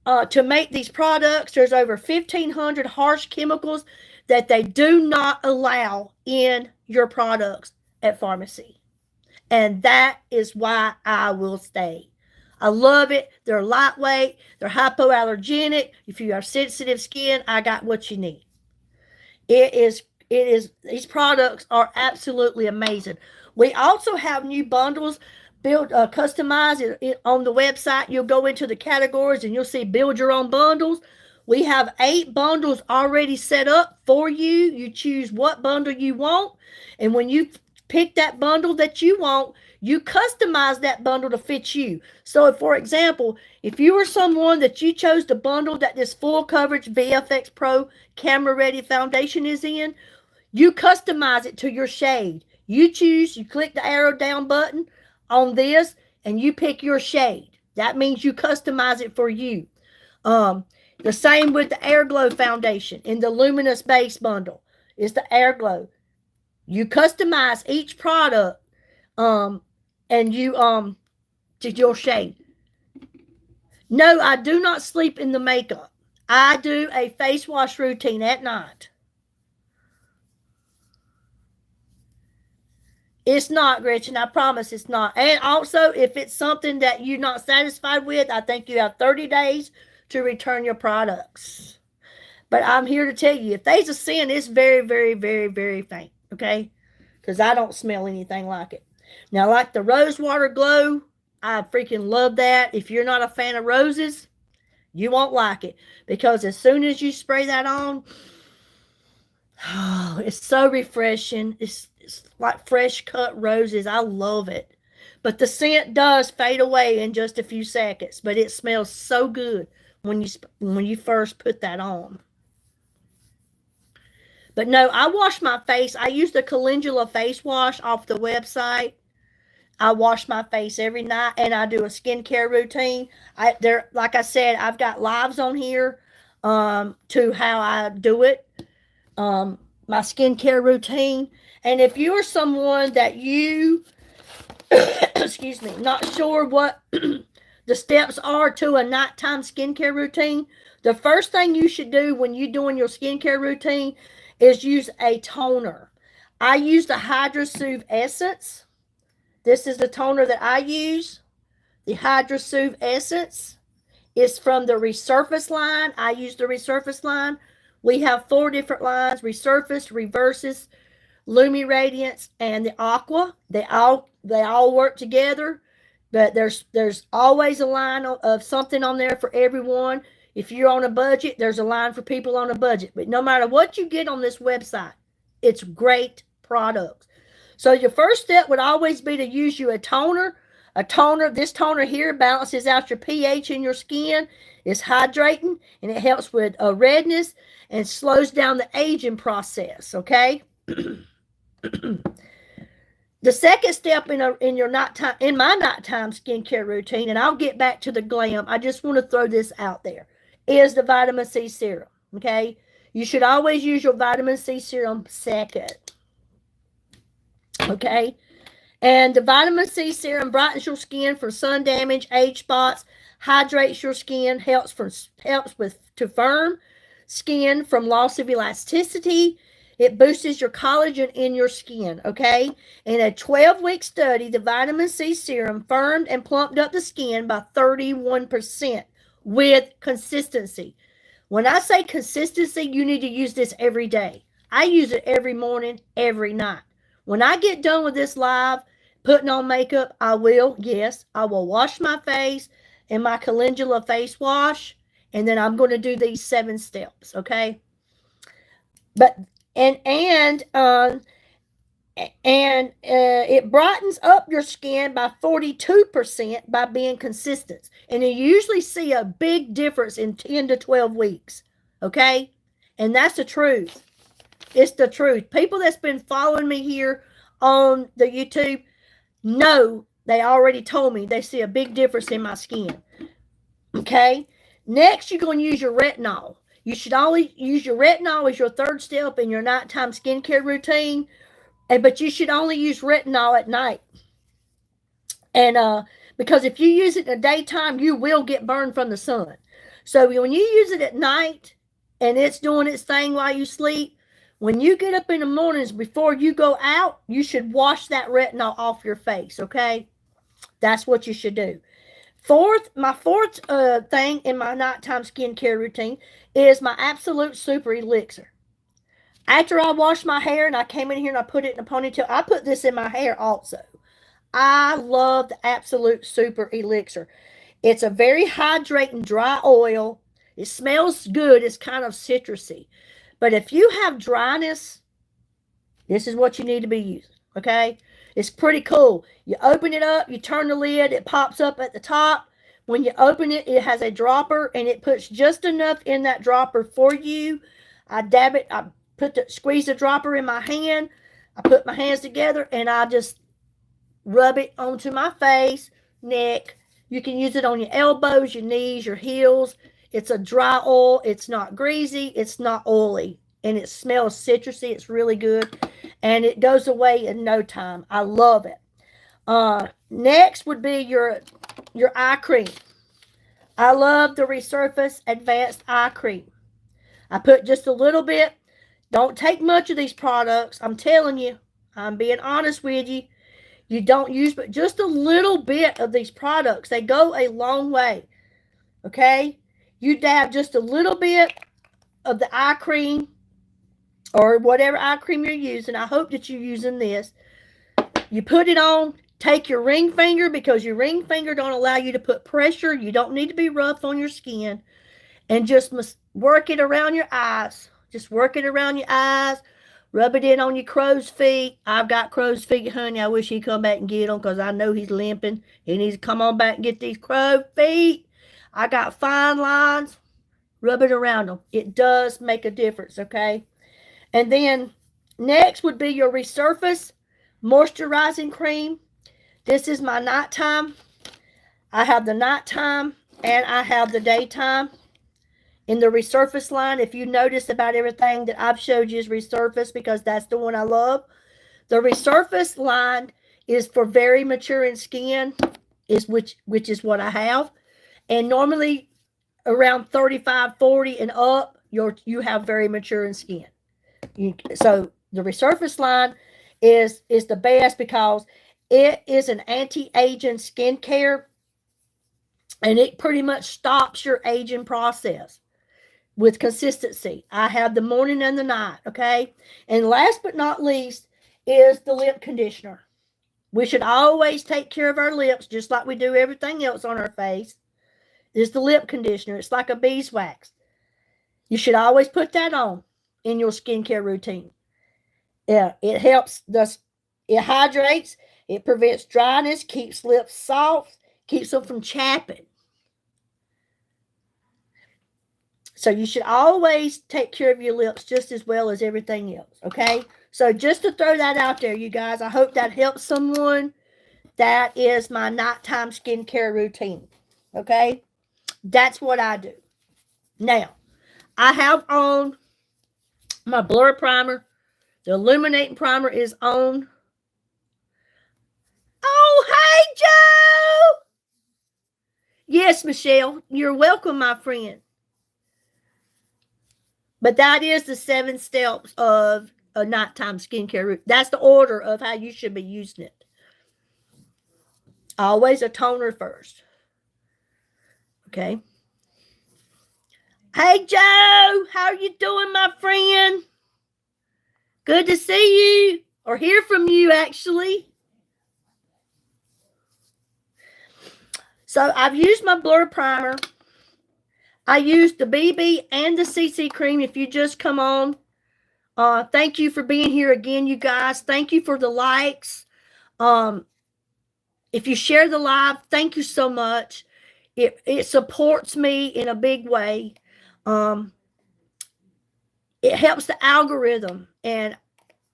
To make these products, there's over 1,500 harsh chemicals that they do not allow in your products at Pharmacy. And that is why I will stay. I love it. They're lightweight. They're hypoallergenic. If you have sensitive skin, I got what you need. These products are absolutely amazing. We also have new bundles built, customized on the website. You'll go into the categories and you'll see build your own bundles. We have 8 bundles already set up for you. You choose what bundle you want. And when you pick that bundle that you want, you customize that bundle to fit you. So, for example, if you were someone that you chose the bundle that this full coverage VFX Pro camera ready foundation is in, you customize it to your shade. You choose, you click the arrow down button on this, and you pick your shade. That means you customize it for you. The same with the Air Glow foundation in the Luminous Base bundle. It's the Air Glow. You customize each product, and you to your shade. No, I do not sleep in the makeup. I do a face wash routine at night. It's not, Gretchen. I promise it's not. And also, if it's something that you're not satisfied with, I think you have 30 days to return your products. But I'm here to tell you, if there's a sin, it's very, very, very, very faint. Okay? Because I don't smell anything like it. Now, like the Rose Water Glow, I freaking love that. If you're not a fan of roses, you won't like it. Because as soon as you spray that on, oh, it's so refreshing. It's like fresh cut roses. I love it. But the scent does fade away in just a few seconds. But it smells so good when you first put that on. But no, I wash my face. I use the Calendula face wash off the website. I wash my face every night, and I do a skincare routine. Like I said, I've got lives on here to how I do it, my skincare routine. And if you're someone that you, excuse me, not sure what the steps are to a nighttime skincare routine, the first thing you should do when you're doing your skincare routine is use a toner. I use the Hydra Soothe Essence. This is the toner that I use. The Hydra Soothe Essence is from the Resurface line. I use the Resurface line. We have 4 different lines: Resurface, Reverses, Lumi Radiance, and the Aqua. They all work together, but there's always a line of something on there for everyone. If you're on a budget, there's a line for people on a budget. But no matter what you get on this website, it's great products. So your first step would always be to use you a toner. This toner here balances out your pH in your skin. It's hydrating, and it helps with redness and slows down the aging process, okay? The second step in my nighttime skincare routine, and I'll get back to the glam, I just want to throw this out there, is the vitamin C serum, okay? You should always use your vitamin C serum second, okay? And the vitamin C serum brightens your skin from sun damage, age spots, hydrates your skin, helps to firm skin from loss of elasticity. It boosts your collagen in your skin, okay? In a 12-week study, the vitamin C serum firmed and plumped up the skin by 31%. with consistency. When I say consistency, you need to use this every day. I use it every morning, every night. When I get done with this live, putting on makeup, I will wash my face in my calendula face wash, and then I'm going to do these 7 steps, okay? But it brightens up your skin by 42% by being consistent. And you usually see a big difference in 10 to 12 weeks. Okay? And that's the truth. It's the truth. People that's been following me here on the YouTube know, they already told me they see a big difference in my skin. Okay? Next, you're going to use your retinol. You should only use your retinol as your 3rd step in your nighttime skincare routine. But you should only use retinol at night. And because if you use it in the daytime, you will get burned from the sun. So when you use it at night and it's doing its thing while you sleep, when you get up in the mornings before you go out, you should wash that retinol off your face, okay? That's what you should do. My fourth thing in my nighttime skincare routine is my Absolute Super Elixir. After I washed my hair and I came in here and I put it in a ponytail, I put this in my hair also. I love the Absolute Super Elixir. It's a very hydrating dry oil. It smells good. It's kind of citrusy. But if you have dryness, this is what you need to be using, okay? It's pretty cool. You open it up, you turn the lid, it pops up at the top. When you open it, it has a dropper, and it puts just enough in that dropper for you. I dab it, squeeze the dropper in my hand. I put my hands together, and I just rub it onto my face, neck. You can use it on your elbows, your knees, your heels. It's a dry oil. It's not greasy. It's not oily. And it smells citrusy. It's really good. And it goes away in no time. I love it. Next would be your eye cream. I love the Resurface Advanced Eye Cream. I put just a little bit. Don't take much of these products. I'm telling you. I'm being honest with you. You don't use but just a little bit of these products. They go a long way. Okay? You dab just a little bit of the eye cream or whatever eye cream you're using. I hope that you're using this. You put it on. Take your ring finger, because your ring finger don't allow you to put pressure. You don't need to be rough on your skin. And just work it around your eyes. Just work it around your eyes. Rub it in on your crow's feet. I've got crow's feet, honey. I wish he'd come back and get them, because I know he's limping. He needs to come on back and get these crow feet. I got fine lines. Rub it around them. It does make a difference, okay? And then next would be your Resurface Moisturizing Cream. This is my nighttime. I have the nighttime and I have the daytime. In the Resurface line, if you notice, about everything that I've showed you is Resurface, because that's the one I love. The Resurface line is for very maturing skin, which is what I have. And normally around 35, 40 and up, you have very maturing skin. So the Resurface line is the best, because it is an anti-aging skincare, and it pretty much stops your aging process with consistency. I have the morning and the night, okay? And last but not least is the lip conditioner. We should always take care of our lips just like we do everything else on our face. Is the lip conditioner. It's like a beeswax. You should always put that on in your skincare routine. Yeah, it helps. It hydrates. It prevents dryness, keeps lips soft, keeps them from chapping. So you should always take care of your lips just as well as everything else, okay? So just to throw that out there, you guys, I hope that helps someone. That is my nighttime skincare routine, okay? That's what I do. Now, I have on my blur primer. The illuminating primer is on. Oh, hey, Joe! Yes, Michelle, you're welcome, my friend. But that is the 7 steps of a nighttime skincare routine. That's the order of how you should be using it. Always a toner first. Okay. Hey, Joe, how are you doing, my friend? Good to see you, or hear from you, actually. So I've used my blur primer. I used the BB and the CC cream. If you just come on, thank you for being here again, you guys. Thank you for the likes. If you share the live, thank you so much. It supports me in a big way. It helps the algorithm, and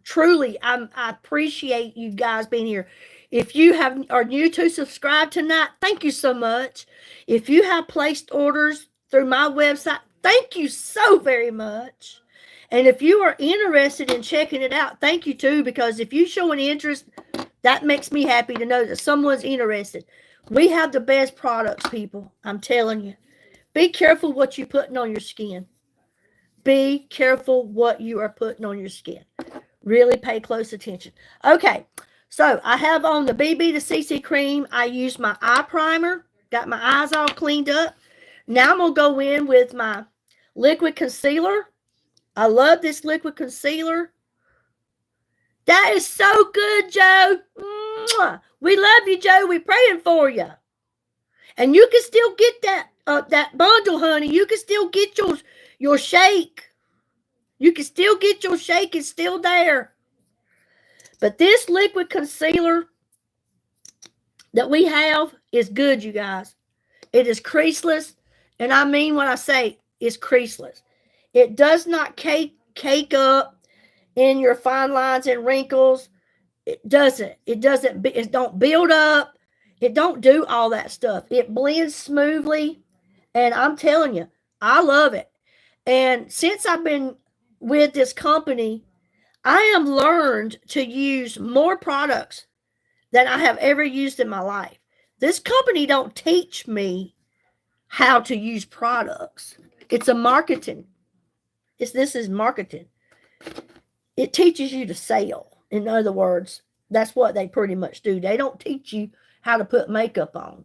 truly, I appreciate you guys being here. If you are new to subscribe tonight, thank you so much. If you have placed orders through my website, thank you so very much. And if you are interested in checking it out, thank you too, because if you show an interest, that makes me happy to know that someone's interested. We have the best products, people. I'm telling you. Be careful what you're putting on your skin. Be careful what you are putting on your skin. Really pay close attention. Okay, so I have on the BB to CC cream. I used my eye primer. Got my eyes all cleaned up. Now I'm going to go in with my liquid concealer. I love this liquid concealer. That is so good, Joe. Mwah. We love you, Joe. We're praying for you. And you can still get that bundle, honey. You can still get your shake. You can still get your shake. It's still there. But this liquid concealer that we have is good, you guys. It is creaseless. And I mean when I say it's creaseless. It does not cake up in your fine lines and wrinkles. It doesn't. It don't build up. It don't do all that stuff. It blends smoothly. And I'm telling you, I love it. And since I've been with this company, I have learned to use more products than I have ever used in my life. This company don't teach me how to use products. It's a marketing. This is marketing. It teaches you to sell. In other words, that's what they pretty much do. They don't teach you how to put makeup on.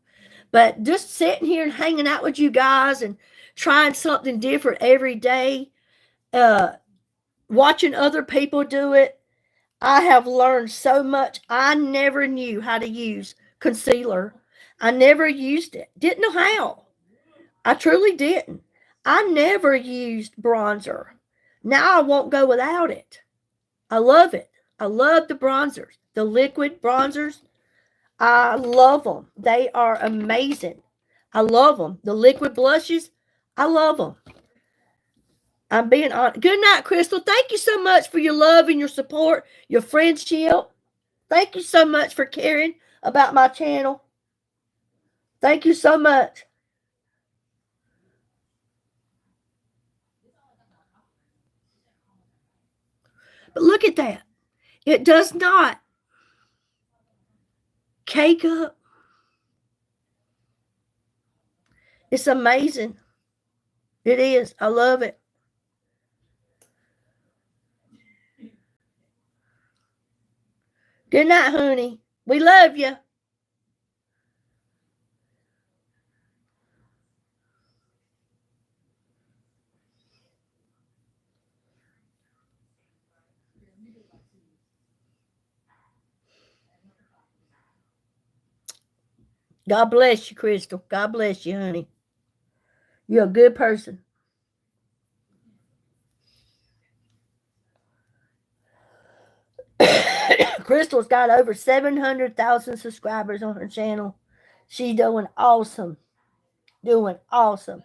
But just sitting here and hanging out with you guys and trying something different every day, watching other people do it, I have learned so much. I never knew how to use concealer. I never used it. Didn't know how. I truly didn't. I never used bronzer. Now I won't go without it. I love it. I love the bronzers, the liquid bronzers. I love them. They are amazing. I love them. The liquid blushes, I love them. I'm being honest. Good night, Crystal. Thank you so much for your love and your support, your friendship. Thank you so much for caring about my channel. Thank you so much. But look at that. It does not cake up. It's amazing. It is. I love it. Good night, honey. We love you. God bless you, Crystal. God bless you, honey. You're a good person. Crystal's got over 700,000 subscribers on her channel. She's doing awesome. Doing awesome.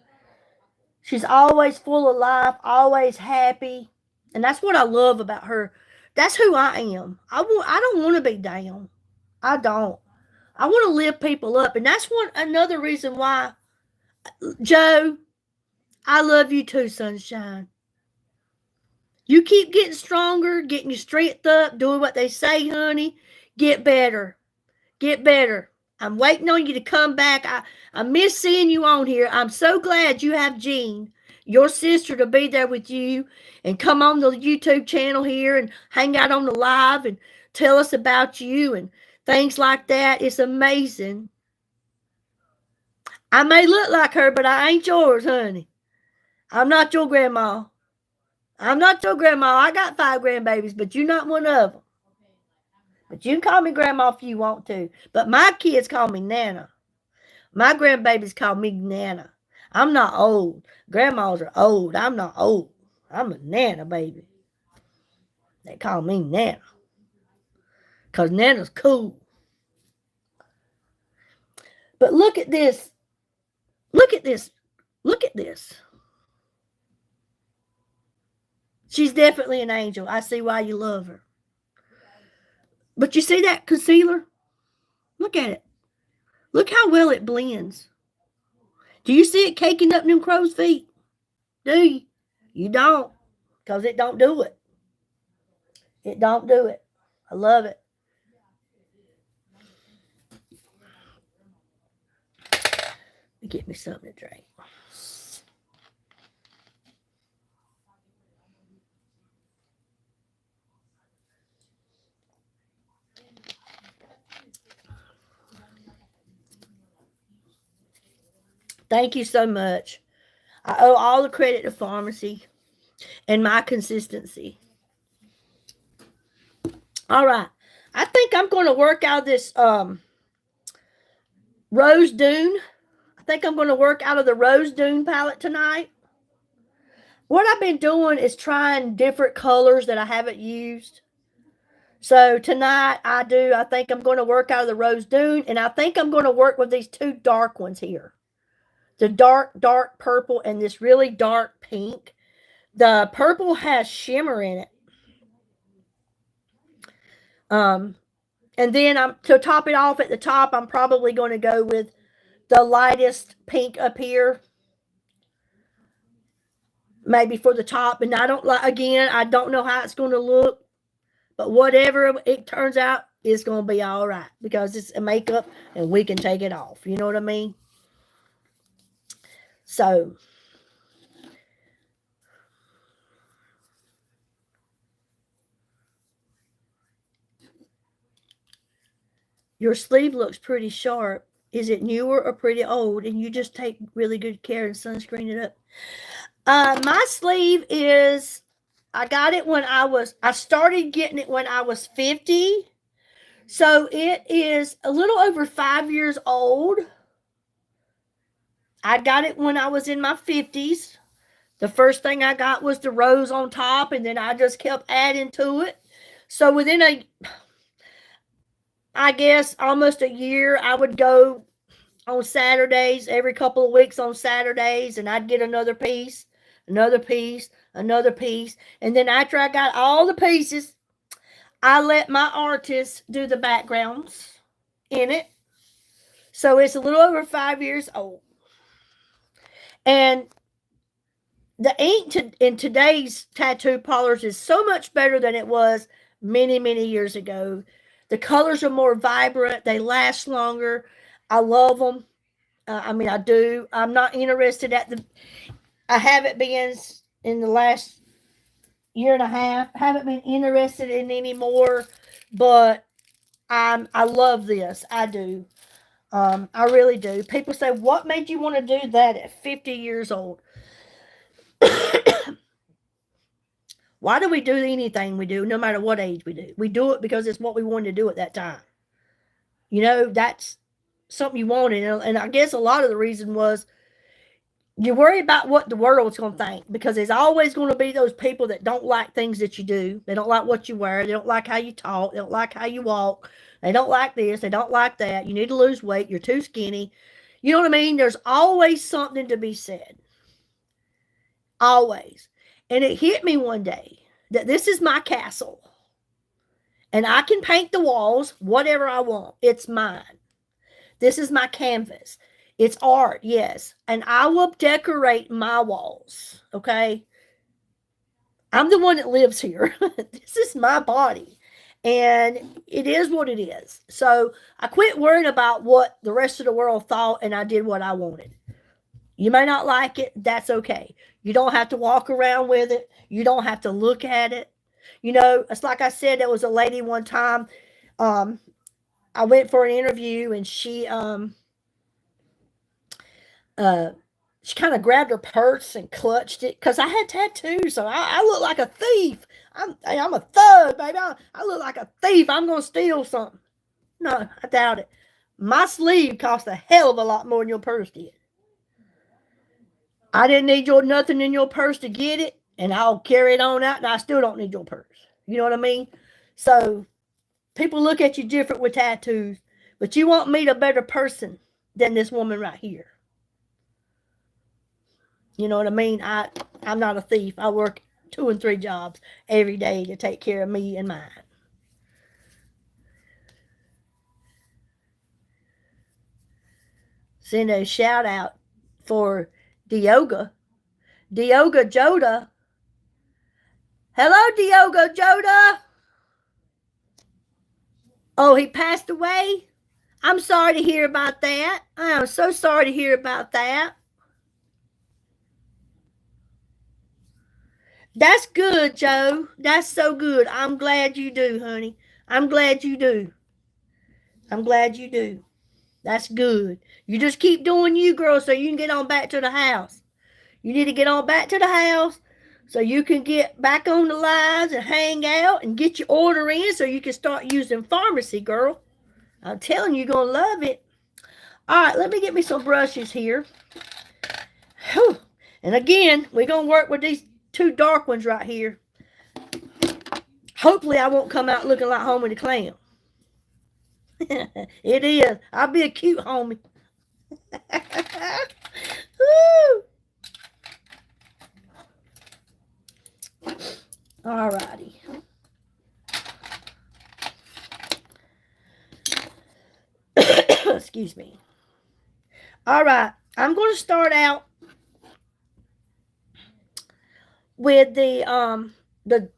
She's always full of life, always happy. And that's what I love about her. That's who I am. I don't want to be down. I don't. I want to lift people up. And that's another reason why, Joe, I love you too, sunshine. You keep getting stronger, getting your strength up, doing what they say, honey. Get better. Get better. I'm waiting on you to come back. I miss seeing you on here. I'm so glad you have Jean, your sister, to be there with you and come on the YouTube channel here and hang out on the live and tell us about you and things like that. It's amazing. I may look like her, but I ain't yours, honey. I'm not your grandma. I'm not your grandma. I got 5 grandbabies, but you're not one of them. But you can call me grandma if you want to. But my kids call me Nana. My grandbabies call me Nana. I'm not old. Grandmas are old. I'm not old. I'm a Nana baby. They call me Nana. Because Nana's cool. But look at this. Look at this. Look at this. She's definitely an angel. I see why you love her. But you see that concealer? Look at it. Look how well it blends. Do you see it caking up them crow's feet? Do you? You don't. Because it don't do it. It don't do it. I love it. Get me something to drink. Thank you so much. I owe all the credit to pharmacy and my consistency. All right. I think I'm going to work out this Rose Dune. I think I'm going to work out of the Rose Dune palette tonight. What I've been doing is trying different colors that I haven't used. So tonight I think I'm going to work out of the Rose Dune, and I think I'm going to work with these 2 dark ones here. The dark purple and this really dark pink. The purple has shimmer in it. And then to top it off at the top, I'm probably going to go with the lightest pink up here. Maybe for the top. And I don't know how it's going to look. But whatever it turns out, it's going to be all right. Because it's a makeup and we can take it off. You know what I mean? So, your sleeve looks pretty sharp. Is it newer or pretty old? And you just take really good care and sunscreen it up. My sleeve is, I got it I started getting it when I was 50. So it is a little over 5 years old. I got it when I was in my 50s. The first thing I got was the rose on top, and then I just kept adding to it. So within I guess almost a year, I would go on Saturdays, every couple of weeks on Saturdays, and I'd get another piece, another piece, another piece. And then after I got all the pieces, I let my artist do the backgrounds in it. So it's a little over 5 years old. And the ink in today's tattoo parlors is so much better than it was many, many years ago. The colors are more vibrant. They last longer. I love them. I do. I'm not interested I haven't been in the last year and a half. I haven't been interested in any more, but I love this. I do. I really do. People say, what made you want to do that at 50 years old? Why do we do anything we do, no matter what age we do? We do it because it's what we wanted to do at that time. You know, that's something you wanted. And I guess a lot of the reason was you worry about what the world's going to think, because there's always going to be those people that don't like things that you do. They don't like what you wear. They don't like how you talk. They don't like how you walk. They don't like this. They don't like that. You need to lose weight. You're too skinny. You know what I mean? There's always something to be said. Always. And it hit me one day that this is my castle. And I can paint the walls whatever I want. It's mine. This is my canvas. It's art, yes. And I will decorate my walls, okay? I'm the one that lives here. This is my body. And it is what it is. So I quit worrying about what the rest of the world thought, and I did what I wanted. You may not like it. That's okay. You don't have to walk around with it. You don't have to look at it. You know, it's like I said, there was a lady one time. I went for an interview, and she she kind of grabbed her purse and clutched it because I had tattoos, so I look like a thief. I'm a thug, baby. I look like a thief. I'm going to steal something. No, I doubt it. My sleeve cost a hell of a lot more than your purse did. I didn't need nothing in your purse to get it, and I'll carry it on out, and I still don't need your purse. You know what I mean? So people look at you different with tattoos, but you won't meet a better person than this woman right here. You know what I mean? I'm not a thief. I work 2 and 3 jobs every day to take care of me and mine. Send a shout out for Dioga Joda. Hello, Dioga Joda. Oh, he passed away? I'm sorry to hear about that. I am so sorry to hear about that. That's good, Joe. That's so good. I'm glad you do, honey. I'm glad you do. I'm glad you do. That's good. You just keep doing you, girl, so you can get on back to the house. You need to get on back to the house so you can get back on the lines and hang out and get your order in so you can start using pharmacy, girl. I'm telling you, you're going to love it. All right, let me get me some brushes here. Whew. And again, we're going to work with these 2 dark ones right here. Hopefully, I won't come out looking like Homie the Clown. It is. I'll be a cute homie. Woo. All righty. Excuse me. All right. I'm going to start out with the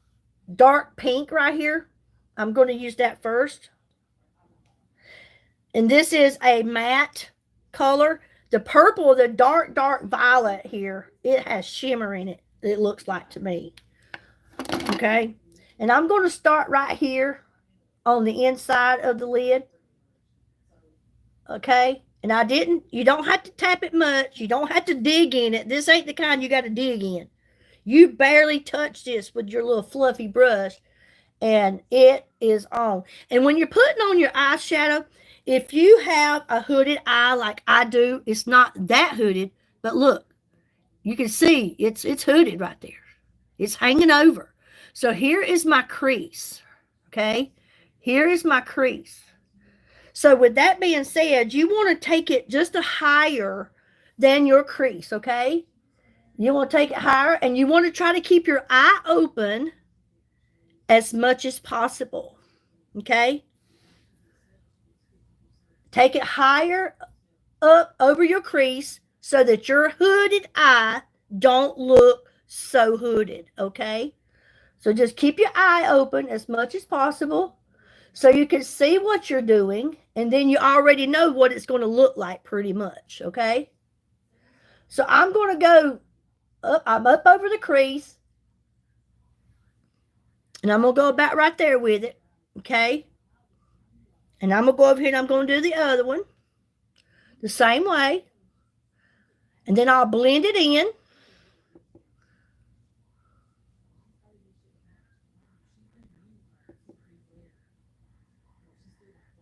dark pink right here. I'm going to use that first. And this is a matte color. The purple, the dark violet here, it has shimmer in it, it looks like to me. Okay. And I'm going to start right here on the inside of the lid. Okay. And you don't have to tap it much. You don't have to dig in it. This ain't the kind you got to dig in. You barely touch this with your little fluffy brush, and it is on. And when you're putting on your eyeshadow, if you have a hooded eye like I do, it's not that hooded, but look, you can see it's hooded right there. It's hanging over. So here is my crease, okay? Here is my crease. So with that being said, you want to take it just a higher than your crease, okay? You want to take it higher, and you want to try to keep your eye open as much as possible, okay? Take it higher up over your crease so that your hooded eye don't look so hooded, okay? So just keep your eye open as much as possible so you can see what you're doing, and then you already know what it's going to look like pretty much, okay? So I'm going to go up. I'm up over the crease, and I'm going to go about right there with it, okay? And I'm going to go over here and I'm going to do the other one the same way. And then I'll blend it in.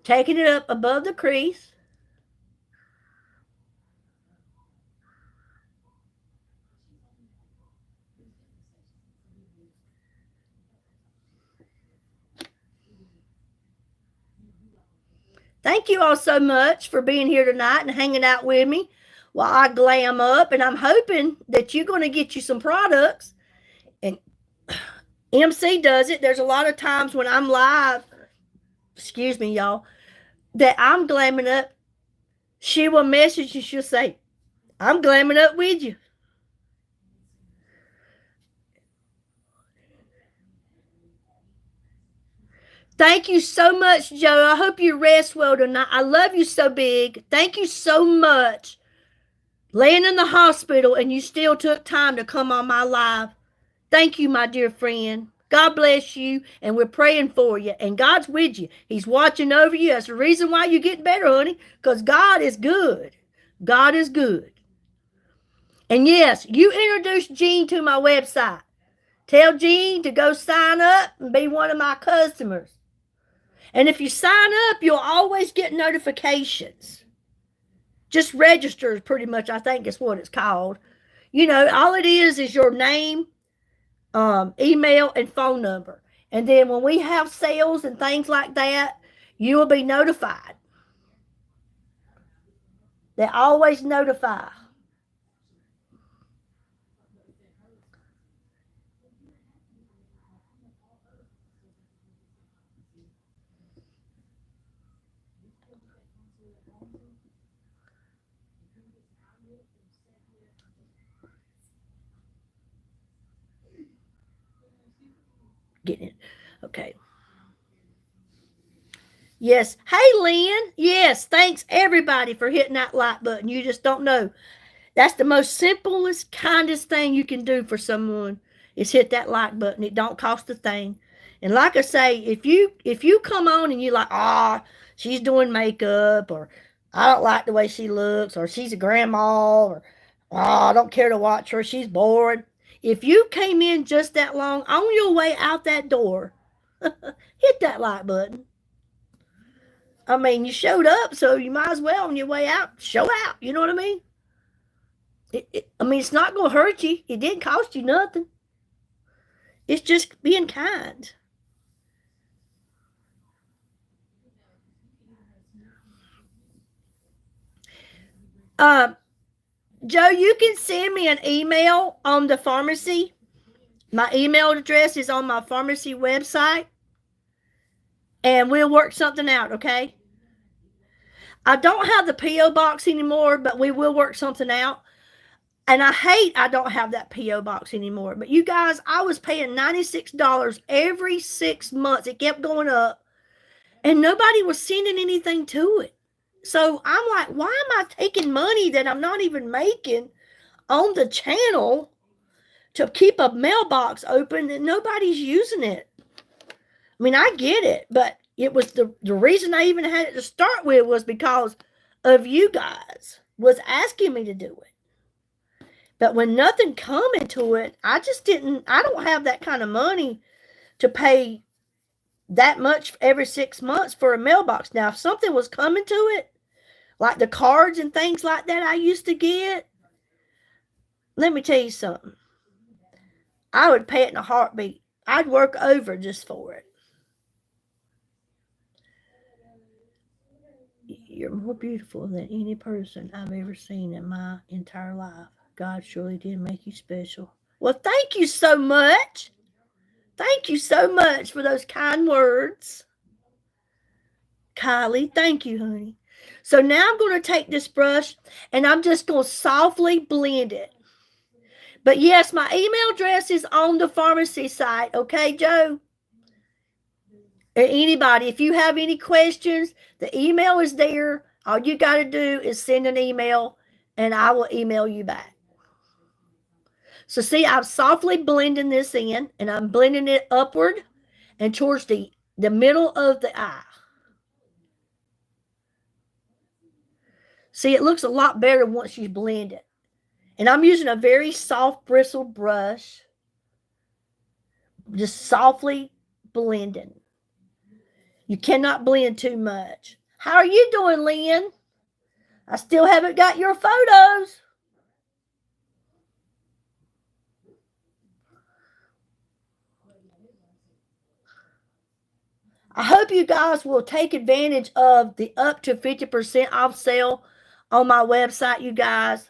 Taking it up above the crease. Thank you all so much for being here tonight and hanging out with me while I glam up. And I'm hoping that you're going to get you some products. And MC does it. There's a lot of times when I'm live, excuse me, y'all, that I'm glamming up. She will message you. She'll say, I'm glamming up with you. Thank you so much, Joe. I hope you rest well tonight. I love you so big. Thank you so much. Laying in the hospital and you still took time to come on my live. Thank you, my dear friend. God bless you, and we're praying for you, and God's with you. He's watching over you. That's the reason why you're getting better, honey, because God is good. God is good. And yes, you introduce Jean to my website. Tell Jean to go sign up and be one of my customers. And if you sign up, you'll always get notifications. Just register, pretty much, I think is what it's called. You know, all it is your name, email, and phone number. And then when we have sales and things like that, you will be notified. They always notify. Getting it. Okay. Yes. Hey, Lynn. Yes. Thanks, everybody, for hitting that like button. You just don't know. That's the most simplest, kindest thing you can do for someone is hit that like button. It don't cost a thing. And like I say, if you come on and you like, she's doing makeup, or I don't like the way she looks, or she's a grandma, or I don't care to watch her, she's bored. If you came in just that long, on your way out that door, hit that like button. I mean, you showed up, so you might as well, on your way out, show out. You know what I mean? I mean, it's not going to hurt you. It didn't cost you nothing. It's just being kind. Joe, you can send me an email on the pharmacy. My email address is on my pharmacy website. And we'll work something out, okay? I don't have the P.O. box anymore, but we will work something out. And I don't have that P.O. box anymore. But you guys, I was paying $96 every 6 months. It kept going up. And nobody was sending anything to it. So I'm like, why am I taking money that I'm not even making on the channel to keep a mailbox open and nobody's using it? I mean, I get it, but it was the reason I even had it to start with was because of you guys was asking me to do it. But when nothing coming to it, I don't have that kind of money to pay that much every 6 months for a mailbox. Now, if something was coming to it, like the cards and things like that I used to get, let me tell you something. I would pay it in a heartbeat. I'd work over just for it. You're more beautiful than any person I've ever seen in my entire life. God surely did make you special. Well, thank you so much. Thank you so much for those kind words. Kylie, thank you, honey. So now I'm going to take this brush and I'm just going to softly blend it. But yes, my email address is on the pharmacy site. Okay, Joe? Or anybody, if you have any questions, the email is there. All you got to do is send an email and I will email you back. So see, I'm softly blending this in and I'm blending it upward and towards the middle of the eye. See, it looks a lot better once you blend it. And I'm using a very soft bristle brush. Just softly blending. You cannot blend too much. How are you doing, Lynn? I still haven't got your photos. I hope you guys will take advantage of the up to 50% off sale on my website, you guys.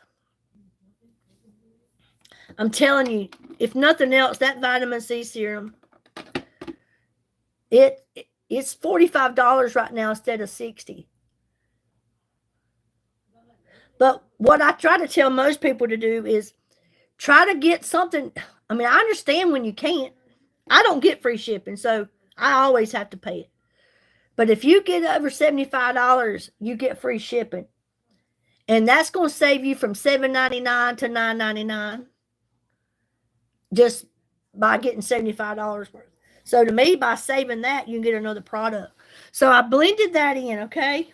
I'm telling you, if nothing else, that vitamin C serum, it's $45 right now instead of $60. But what I try to tell most people to do is try to get something. I mean, I understand when you can't. I don't get free shipping, so I always have to pay it. But if you get over $75, you get free shipping. And that's going to save you from $7.99 to $9.99 just by getting $75 worth. So to me, by saving that, you can get another product. So I blended that in, okay?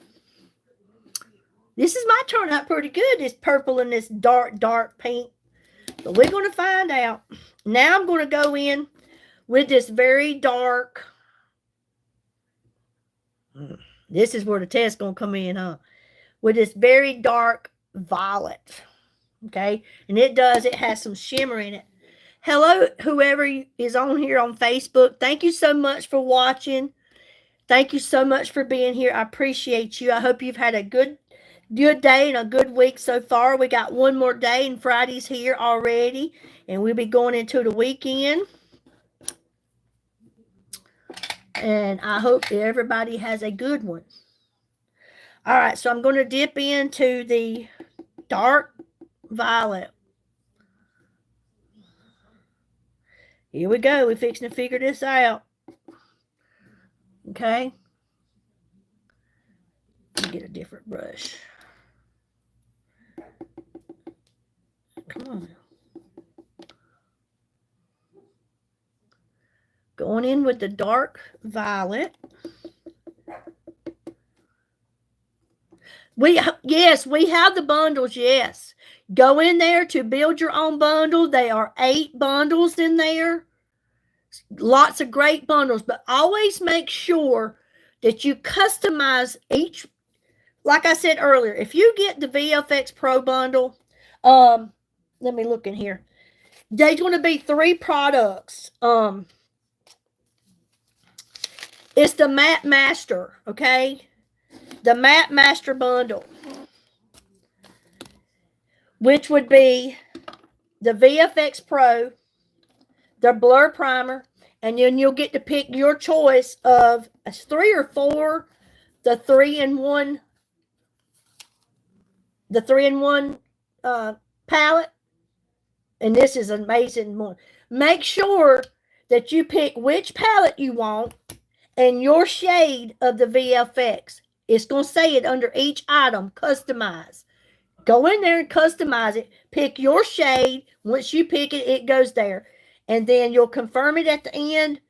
This is my turn out pretty good, this purple and this dark pink But we're going to find out. Now I'm going to go in with this very dark. This is where the test going to come in, huh? With this very dark violet. Okay? And it has some shimmer in it. Hello, whoever is on here on Facebook. Thank you so much for watching. Thank you so much for being here. I appreciate you. I hope you've had a good day and a good week so far. We got one more day and Friday's here already. And we'll be going into the weekend. And I hope everybody has a good one. All right, so I'm going to dip into the dark violet. Here we go. We're fixing to figure this out. Okay. Let me get a different brush. Come on. Going in with the dark violet. Yes, we have the bundles, yes. Go in there to build your own bundle. There are 8 bundles in there. Lots of great bundles, but always make sure that you customize each. Like I said earlier, if you get the VFX Pro bundle, let me look in here. There's going to be 3 products. It's the Matte Master, okay? The Matte Master bundle, which would be the VFX Pro, the Blur Primer, and then you'll get to pick your choice of 3 or 4, the 3-in-1 palette. And this is an amazing one. Make sure that you pick which palette you want and your shade of the VFX. It's going to say it under each item, customize. Go in there and customize it. Pick your shade. Once you pick it, it goes there. And then you'll confirm it at the end.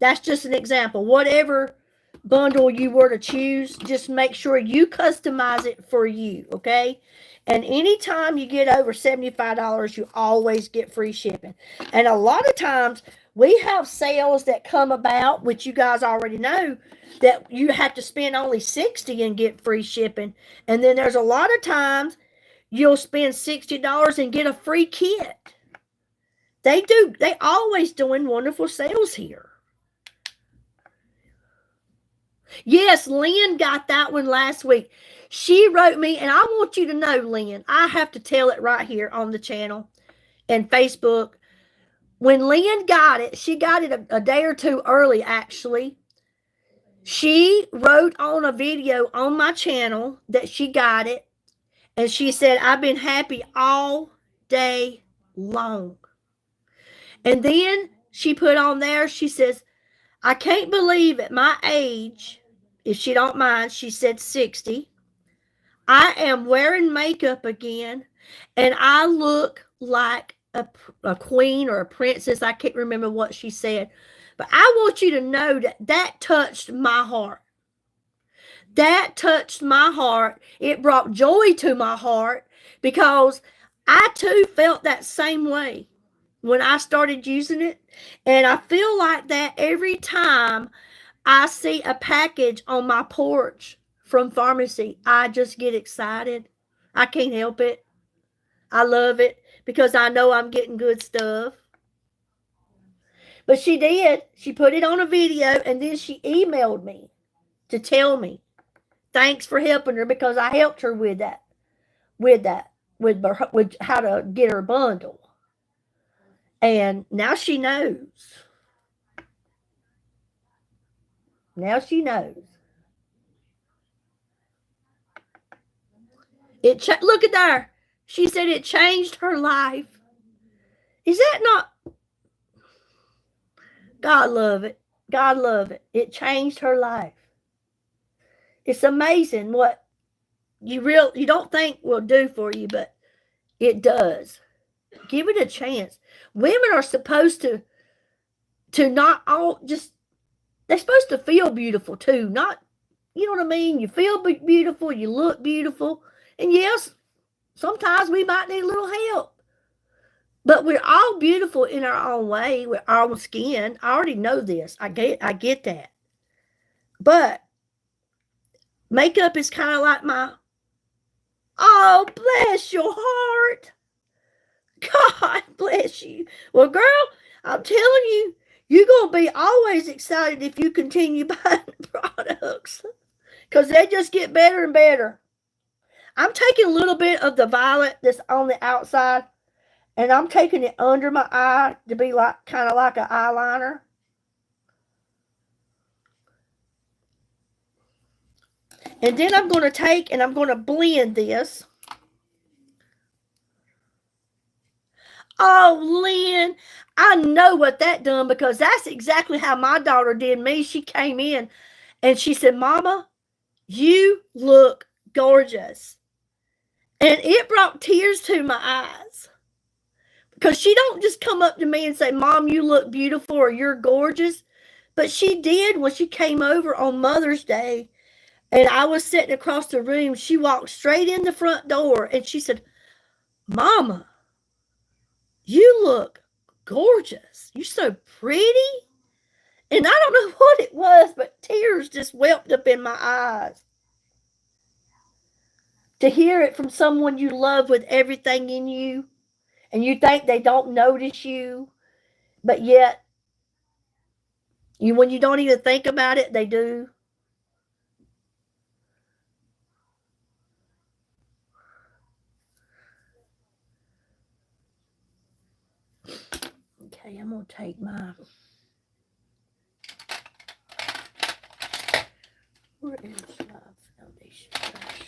That's just an example. Whatever bundle you were to choose, just make sure you customize it for you, okay? And anytime you get over $75, you always get free shipping. And a lot of times, we have sales that come about, which you guys already know, that you have to spend only $60 and get free shipping. And then there's a lot of times you'll spend $60 and get a free kit. They always doing wonderful sales here. Yes, Lynn got that one last week. She wrote me, and I want you to know, Lynn, I have to tell it right here on the channel and Facebook. When Lynn got it, she got it a day or 2 early, actually. She wrote on a video on my channel that she got it, and she said, I've been happy all day long. And then she put on there, she says, I can't believe at my age, if she don't mind, she said 60, I am wearing makeup again, and I look like a queen or a princess. I can't remember what she said. But I want you to know that touched my heart. That touched my heart. It brought joy to my heart because I too felt that same way when I started using it. And I feel like that every time I see a package on my porch from pharmacy, I just get excited. I can't help it. I love it because I know I'm getting good stuff. But she did. She put it on a video and then she emailed me to tell me thanks for helping her because I helped her with how to get her bundle. And now she knows. Now she knows. Look at there. She said it changed her life. Is that not? God love it. God love it. It changed her life. It's amazing what you don't think will do for you, but it does. Give it a chance. Women are supposed to not all just, they're supposed to feel beautiful too. Not, you know what I mean? You feel beautiful, you look beautiful. And yes, sometimes we might need a little help. But we're all beautiful in our own way, with our own skin. I already know this. I get that. But makeup is kind of like oh, bless your heart. God bless you. Well, girl, I'm telling you, you're going to be always excited if you continue buying products, because they just get better and better. I'm taking a little bit of the violet that's on the outside, and I'm taking it under my eye to be like kind of like an eyeliner. And then I'm going to take and I'm going to blend this. Oh, Lynn, I know what that done, because that's exactly how my daughter did me. She came in and she said, Mama, you look gorgeous. And it brought tears to my eyes, because she don't just come up to me and say, Mom, you look beautiful, or you're gorgeous. But she did when she came over on Mother's Day, and I was sitting across the room. She walked straight in the front door and she said, Mama, you look gorgeous. You're so pretty. And I don't know what it was, but tears just welled up in my eyes. To hear it from someone you love with everything in you, and you think they don't notice you, but yet, when you don't even think about it, they do. Okay, I'm going to take my... Where is my foundation brush?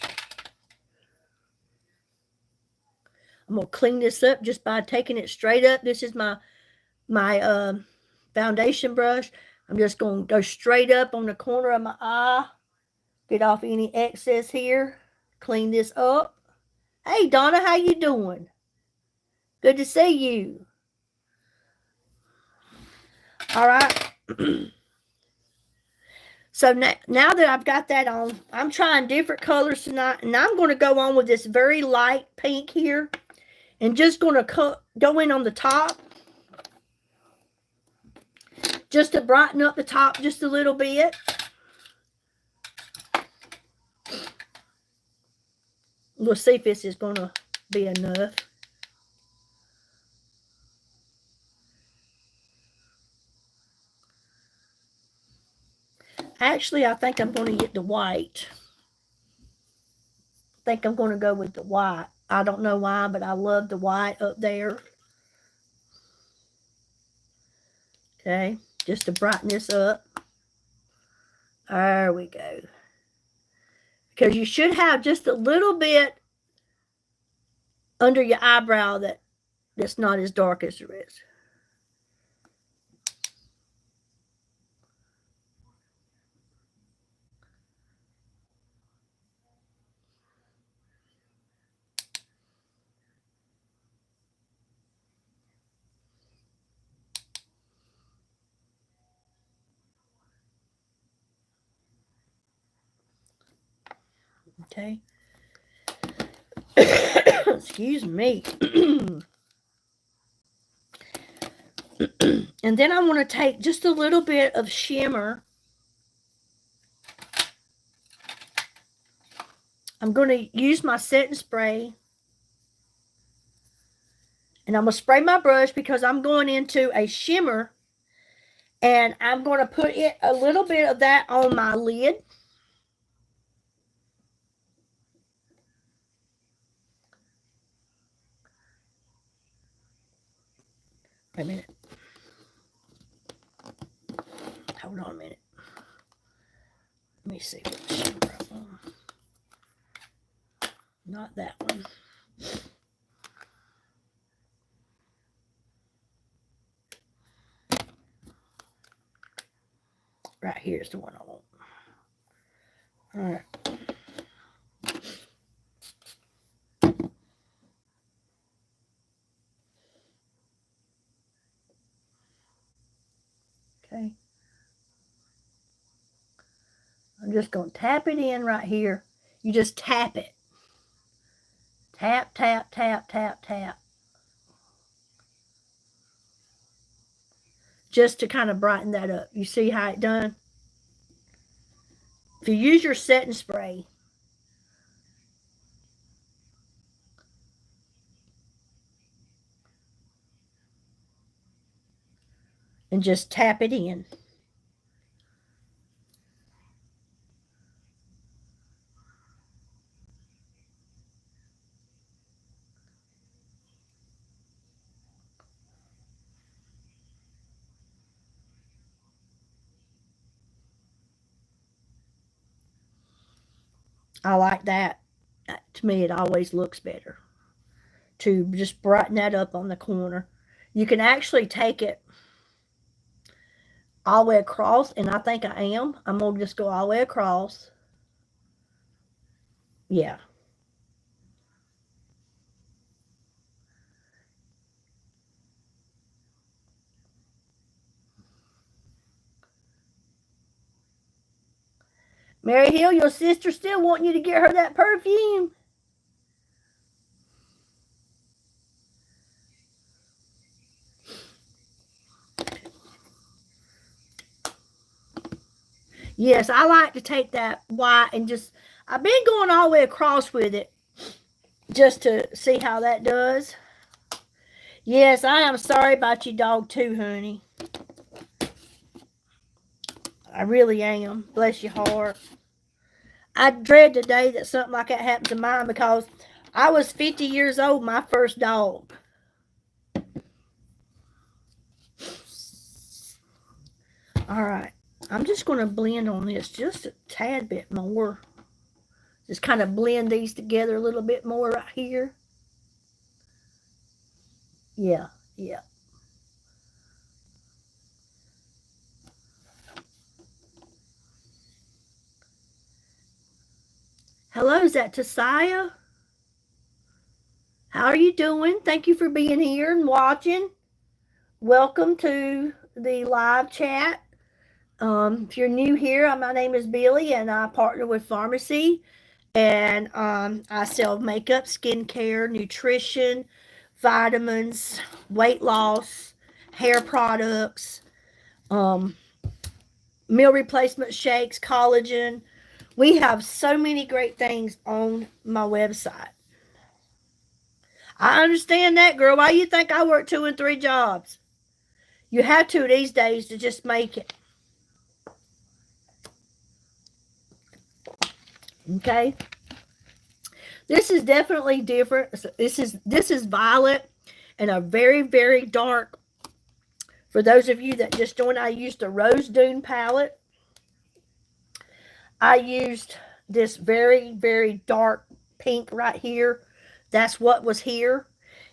I'm going to clean this up just by taking it straight up. This is my foundation brush. I'm just going to go straight up on the corner of my eye. Get off any excess here. Clean this up. Hey, Donna, how you doing? Good to see you. All right. So now that I've got that on, I'm trying different colors tonight, and I'm going to go on with this very light pink here, and just going to go in on the top, just to brighten up the top just a little bit. We'll see if this is going to be enough. Actually, I think I'm going to get the white. I think I'm going to go with the white. I don't know why, but I love the white up there. Okay, just to brighten this up. There we go. Because you should have just a little bit under your eyebrow that's not as dark as the rest. Okay. Excuse me. And then I want to take just a little bit of shimmer. I'm going to use my setting spray. And I'm going to spray my brush because I'm going into a shimmer. And I'm going to put a little bit of that on my lid. Wait a minute. Hold on a minute. Let me see what shimmer I want. Not that one. Right here is the one I want. All right. Okay. I'm just going to tap it in right here. You just tap it. Tap, tap, tap, tap, tap. just to kind of brighten that up. You see how it done? If you use your setting spray, and just tap it in. I like that. To me, it always looks better to just brighten that up on the corner. You can actually take it all the way across, and I think I am. I'm going to just go all the way across. Yeah. Mary Hill, your sister still wanting you to get her that perfume? Yes, I like to take that white and just, I've been going all the way across with it just to see how that does. Yes, I am sorry about your dog too, honey. I really am. Bless your heart. I dread the day that something like that happens to mine because I was 50 years old, my first dog. All right. I'm just going to blend on this just a tad bit more. Just kind of blend these together a little bit more right here. Yeah, yeah. Hello, is that Tasiah? How are you doing? Thank you for being here and watching. Welcome to the live chat. If you're new here, my name is Billy and I partner with Pharmacy, and I sell makeup, skincare, nutrition, vitamins, weight loss, hair products, meal replacement shakes, collagen. We have so many great things on my website. I understand that, girl. Why you think I work 2 and 3 jobs? You have to these days to just make it. Okay. This is definitely different. This is violet and a very, very dark. For those of you that just joined, I used the Rose Dune palette. I used this very, very dark pink right here. That's what was here.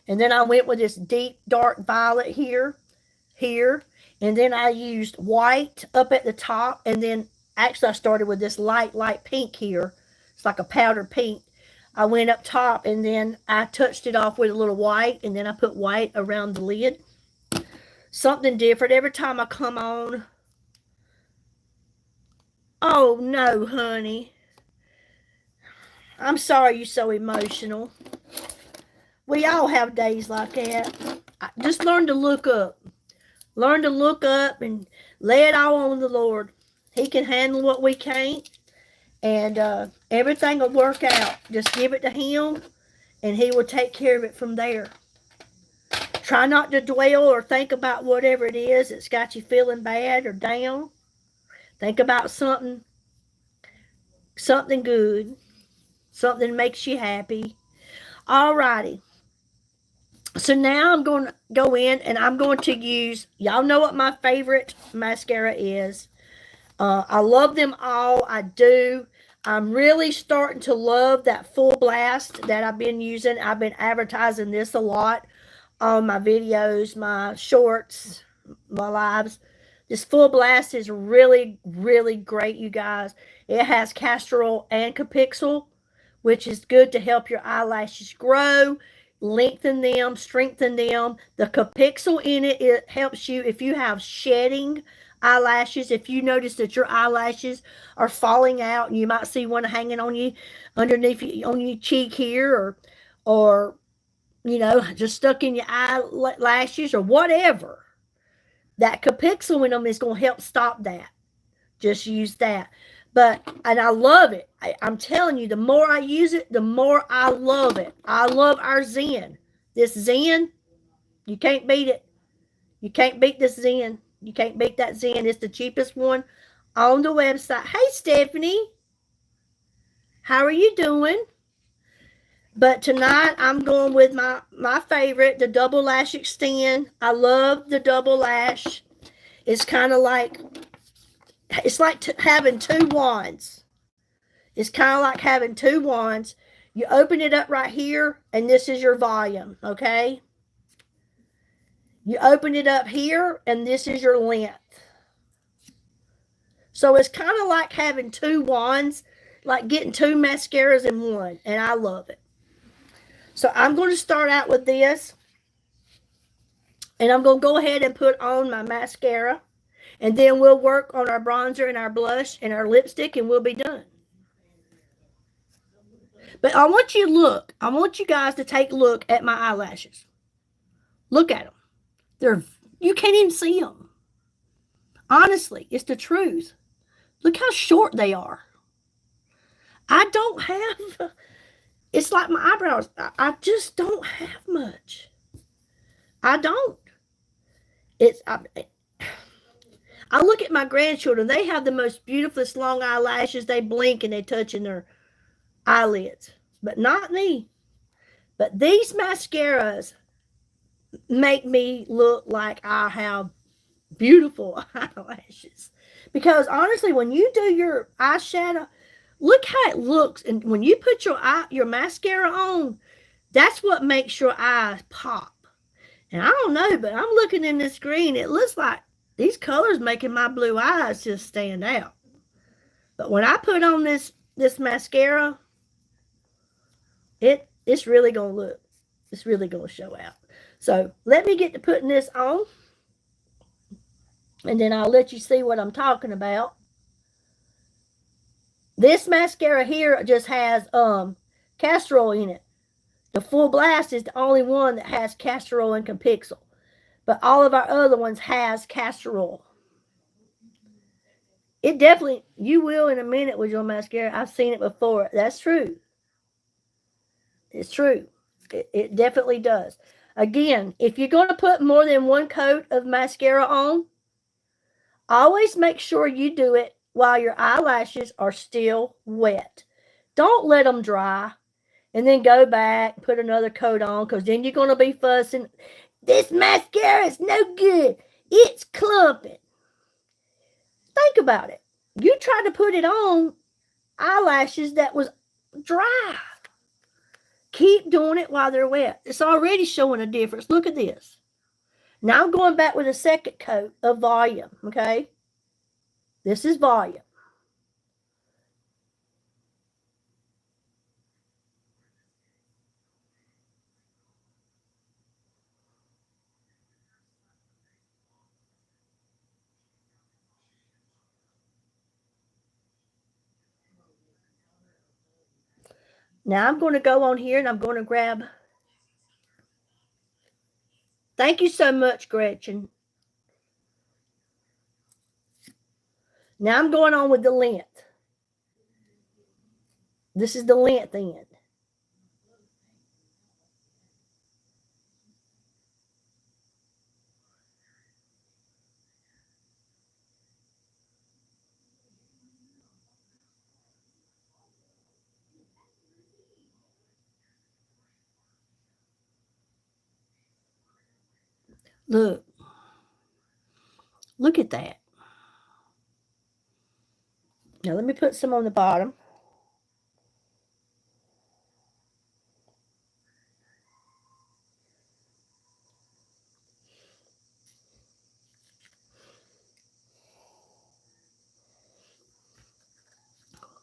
And then I went with this deep, dark violet here. And then I used white up at the top. And then actually I started with this light pink here. It's like a powder pink. I went up top and then I touched it off with a little white. And then I put white around the lid. Something different every time I come on. Oh, no, honey. I'm sorry you're so emotional. We all have days like that. Just learn to look up. Learn to look up and lay it all on the Lord. He can handle what we can't. And everything will work out. Just give it to Him, and He will take care of it from there. Try not to dwell or think about whatever it is that's got you feeling bad or down. Think about something good. Something that makes you happy. Alrighty. So now I'm going to go in and I'm going to use, y'all know what my favorite mascara is. I love them all. I do. I'm really starting to love that Full Blast that I've been using. I've been advertising this a lot on my videos, my shorts, my lives. This Full Blast is really, really great, you guys. It has castor oil and capixul, which is good to help your eyelashes grow, lengthen them, strengthen them. The capixul in it, it helps you if you have shedding eyelashes. If you notice that your eyelashes are falling out, and you might see one hanging on you underneath on your cheek here, or you know, just stuck in your eyelashes or whatever. That Capixel in them is going to help stop that. Just use that. And I love it. I'm telling you, the more I use it, the more I love it. I love our Zen. This Zen, you can't beat it. You can't beat this Zen. You can't beat that Zen. It's the cheapest one on the website. Hey, Stephanie. How are you doing? But tonight I'm going with my favorite, the double lash extend. I love the double lash. It's kind of like, it's like having two wands. It's kind of like having two wands. You open it up right here, and this is your volume, okay? You open it up here, and this is your length. So it's kind of like having two wands, like getting two mascaras in one, and I love it. So I'm going to start out with this, and I'm going to go ahead and put on my mascara, and then we'll work on our bronzer and our blush and our lipstick, and we'll be done. But I want you to look. I want you guys to take a look at my eyelashes. Look at them. You can't even see them. Honestly, it's the truth. Look how short they are. I don't have, it's like my eyebrows. I just don't have much. I don't. I look at my grandchildren. They have the most beautifulest long eyelashes. They blink and they touch in their eyelids. But not me. But these mascaras make me look like I have beautiful eyelashes. Because honestly, when you do your eyeshadow, look how it looks. And when you put your mascara on, that's what makes your eyes pop. And I don't know, but I'm looking in this screen. It looks like these colors making my blue eyes just stand out. But when I put on this mascara, it's really going to look. It's really going to show out. So let me get to putting this on. And then I'll let you see what I'm talking about. This mascara here just has castor oil in it. The Full Blast is the only one that has castor oil and Capixel. But all of our other ones has castor oil. It definitely, you will in a minute with your mascara. I've seen it before. That's true. It's true. It definitely does. Again, if you're going to put more than one coat of mascara on, always make sure you do it while your eyelashes are still wet. Don't let them dry and then go back and put another coat on, because then you're going to be fussing. This mascara is no good. It's clumping. Think about it. You tried to put it on eyelashes that was dry. Keep doing it while they're wet. It's already showing a difference. Look at this. Now I'm going back with a second coat of volume, okay? This is volume. Now I'm going to go on here and I'm going to grab. Thank you so much, Gretchen. Now I'm going on with the length. This is the length end. Look. Look at that. Now let me put some on the bottom.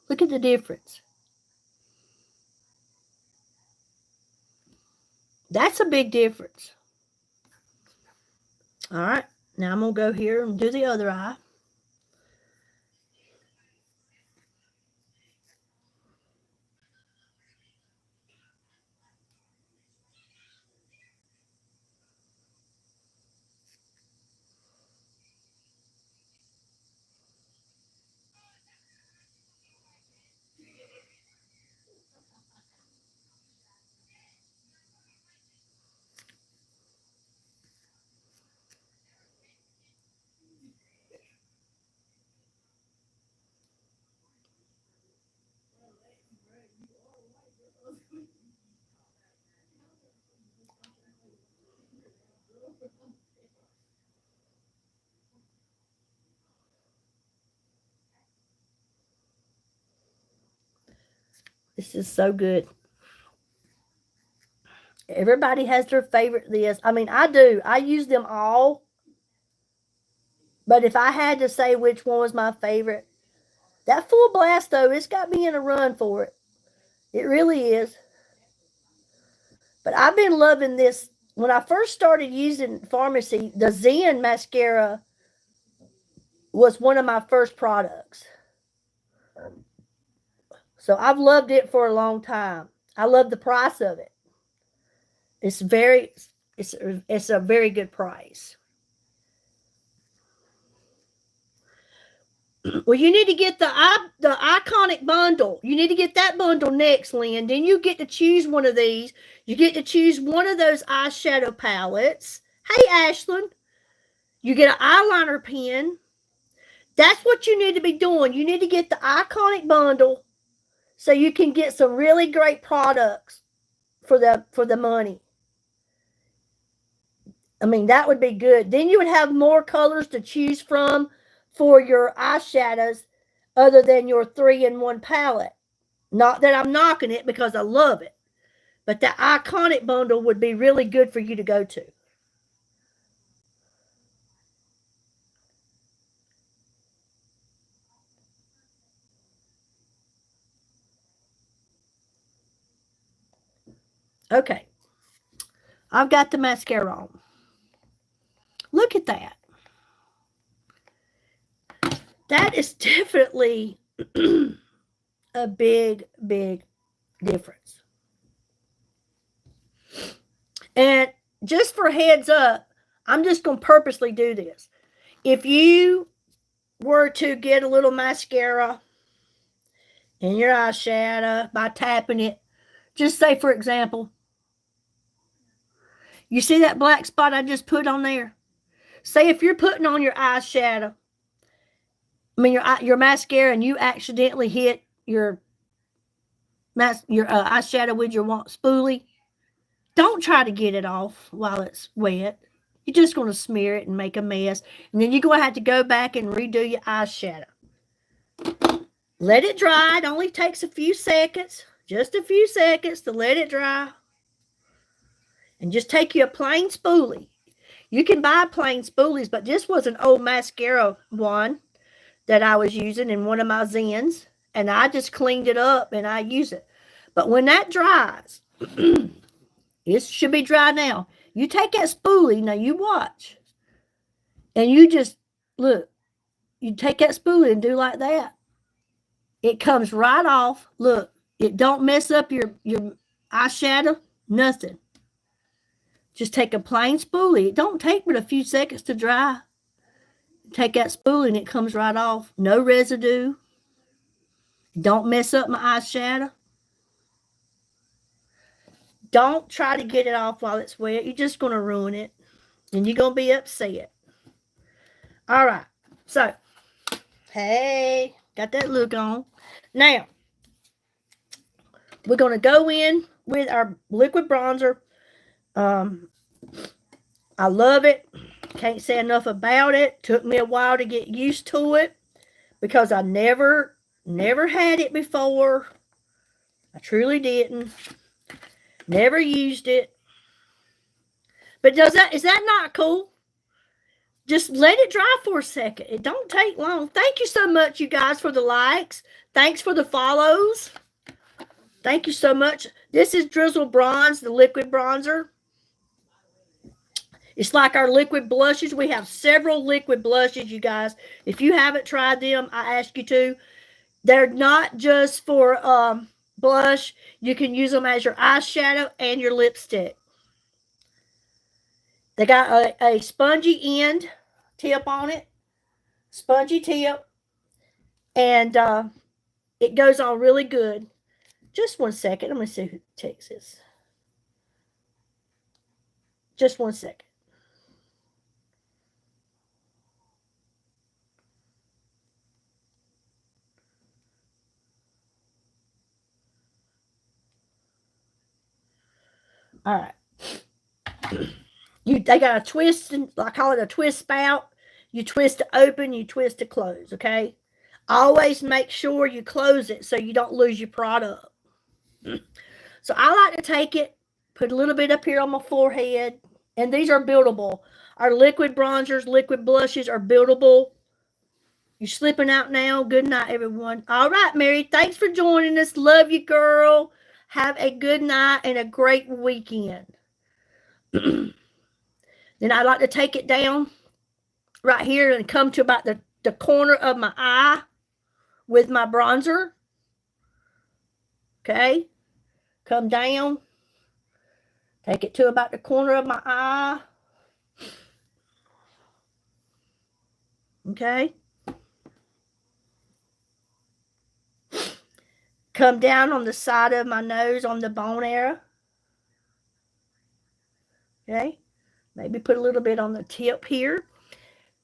Look at the difference. That's a big difference. All right. Now I'm going to go here and do the other eye. This is so good. Everybody has their favorite this. I mean, I do. I use them all. But if I had to say which one was my favorite, that Full Blast, though, it's got me in a run for it. It really is. But I've been loving this. When I first started using Pharmacy, the Zen mascara was one of my first products. So I've loved it for a long time. I love the price of it. It's a very good price. Well, you need to get the iconic bundle. You need to get that bundle next, Lynn. Then you get to choose one of these. You get to choose one of those eyeshadow palettes. Hey, Ashlyn. You get an eyeliner pen. That's what you need to be doing. You need to get the iconic bundle so you can get some really great products for the money. I mean, that would be good. Then you would have more colors to choose from for your eyeshadows other than your 3-in-1 palette. Not that I'm knocking it because I love it. But the iconic bundle would be really good for you to go to. Okay. I've got the mascara on. Look at that. That is definitely a big, big difference. And just for heads up, I'm just going to purposely do this. If you were to get a little mascara in your eyeshadow by tapping it, just say, for example, you see that black spot I just put on there? Say if you're putting on your eyeshadow, I mean your mascara, and you accidentally hit your eyeshadow with your spoolie, don't try to get it off while it's wet. You're just going to smear it and make a mess. And then you're going to have to go back and redo your eyeshadow. Let it dry. It only takes a few seconds, just a few seconds to let it dry. And just take you a plain spoolie. You can buy plain spoolies, but this was an old mascara one that I was using in one of my Zens. And I just cleaned it up and I use it. But when that dries, it should be dry now. You take that spoolie, now you watch. And you just, look, you take that spoolie and do like that. It comes right off. Look, it don't mess up your eyeshadow, nothing. Just take a plain spoolie. It don't take but a few seconds to dry. Take that spoolie and it comes right off. No residue. Don't mess up my eyeshadow. Don't try to get it off while it's wet. You're just going to ruin it. And you're going to be upset. All right. So, hey, got that look on. Now, we're going to go in with our liquid bronzer. I love it. Can't say enough about it. Took me a while to get used to it because I never had it before. I truly didn't. Never used it. But is that not cool? Just let it dry for a second. It don't take long. Thank you so much, you guys, for the likes. Thanks for the follows. Thank you so much. This is Drizzle Bronze, the liquid bronzer. It's like our liquid blushes. We have several liquid blushes, you guys. If you haven't tried them, I ask you to. They're not just for blush. You can use them as your eyeshadow and your lipstick. They got a spongy end tip on it. Spongy tip. And it goes on really good. Just 1 second. I'm going to see who takes this. Just 1 second. All right. They got a twist, I call it a twist spout. You twist to open, you twist to close, okay? Always make sure you close it so you don't lose your product. So I like to take it, put a little bit up here on my forehead, and these are buildable. Our liquid bronzers, liquid blushes are buildable. You're slipping out now. Good night, everyone. All right, Mary, thanks for joining us. Love you, girl. Have a good night and a great weekend. Then I like to take it down right here and come to about the corner of my eye with my bronzer. Okay. Come down. Take it to about the corner of my eye. Okay. Come down on the side of my nose on the bone area. Okay. Maybe put a little bit on the tip here.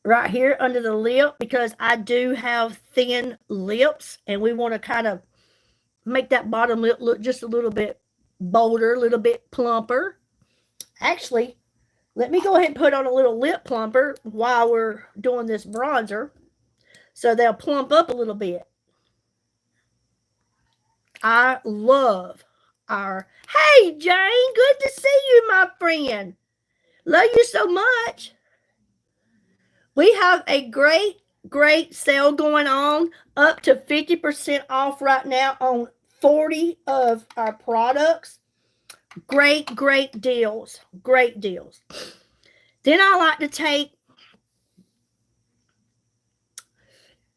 Right here under the lip, because I do have thin lips and we want to kind of make that bottom lip look just a little bit bolder, a little bit plumper. Actually, let me go ahead and put on a little lip plumper while we're doing this bronzer so they'll plump up a little bit. I love our... Hey, Jane, good to see you, my friend. Love you so much. We have a great sale going on, up to 50% off right now on 40 of our products. Great deals. Great deals. Then I like to take,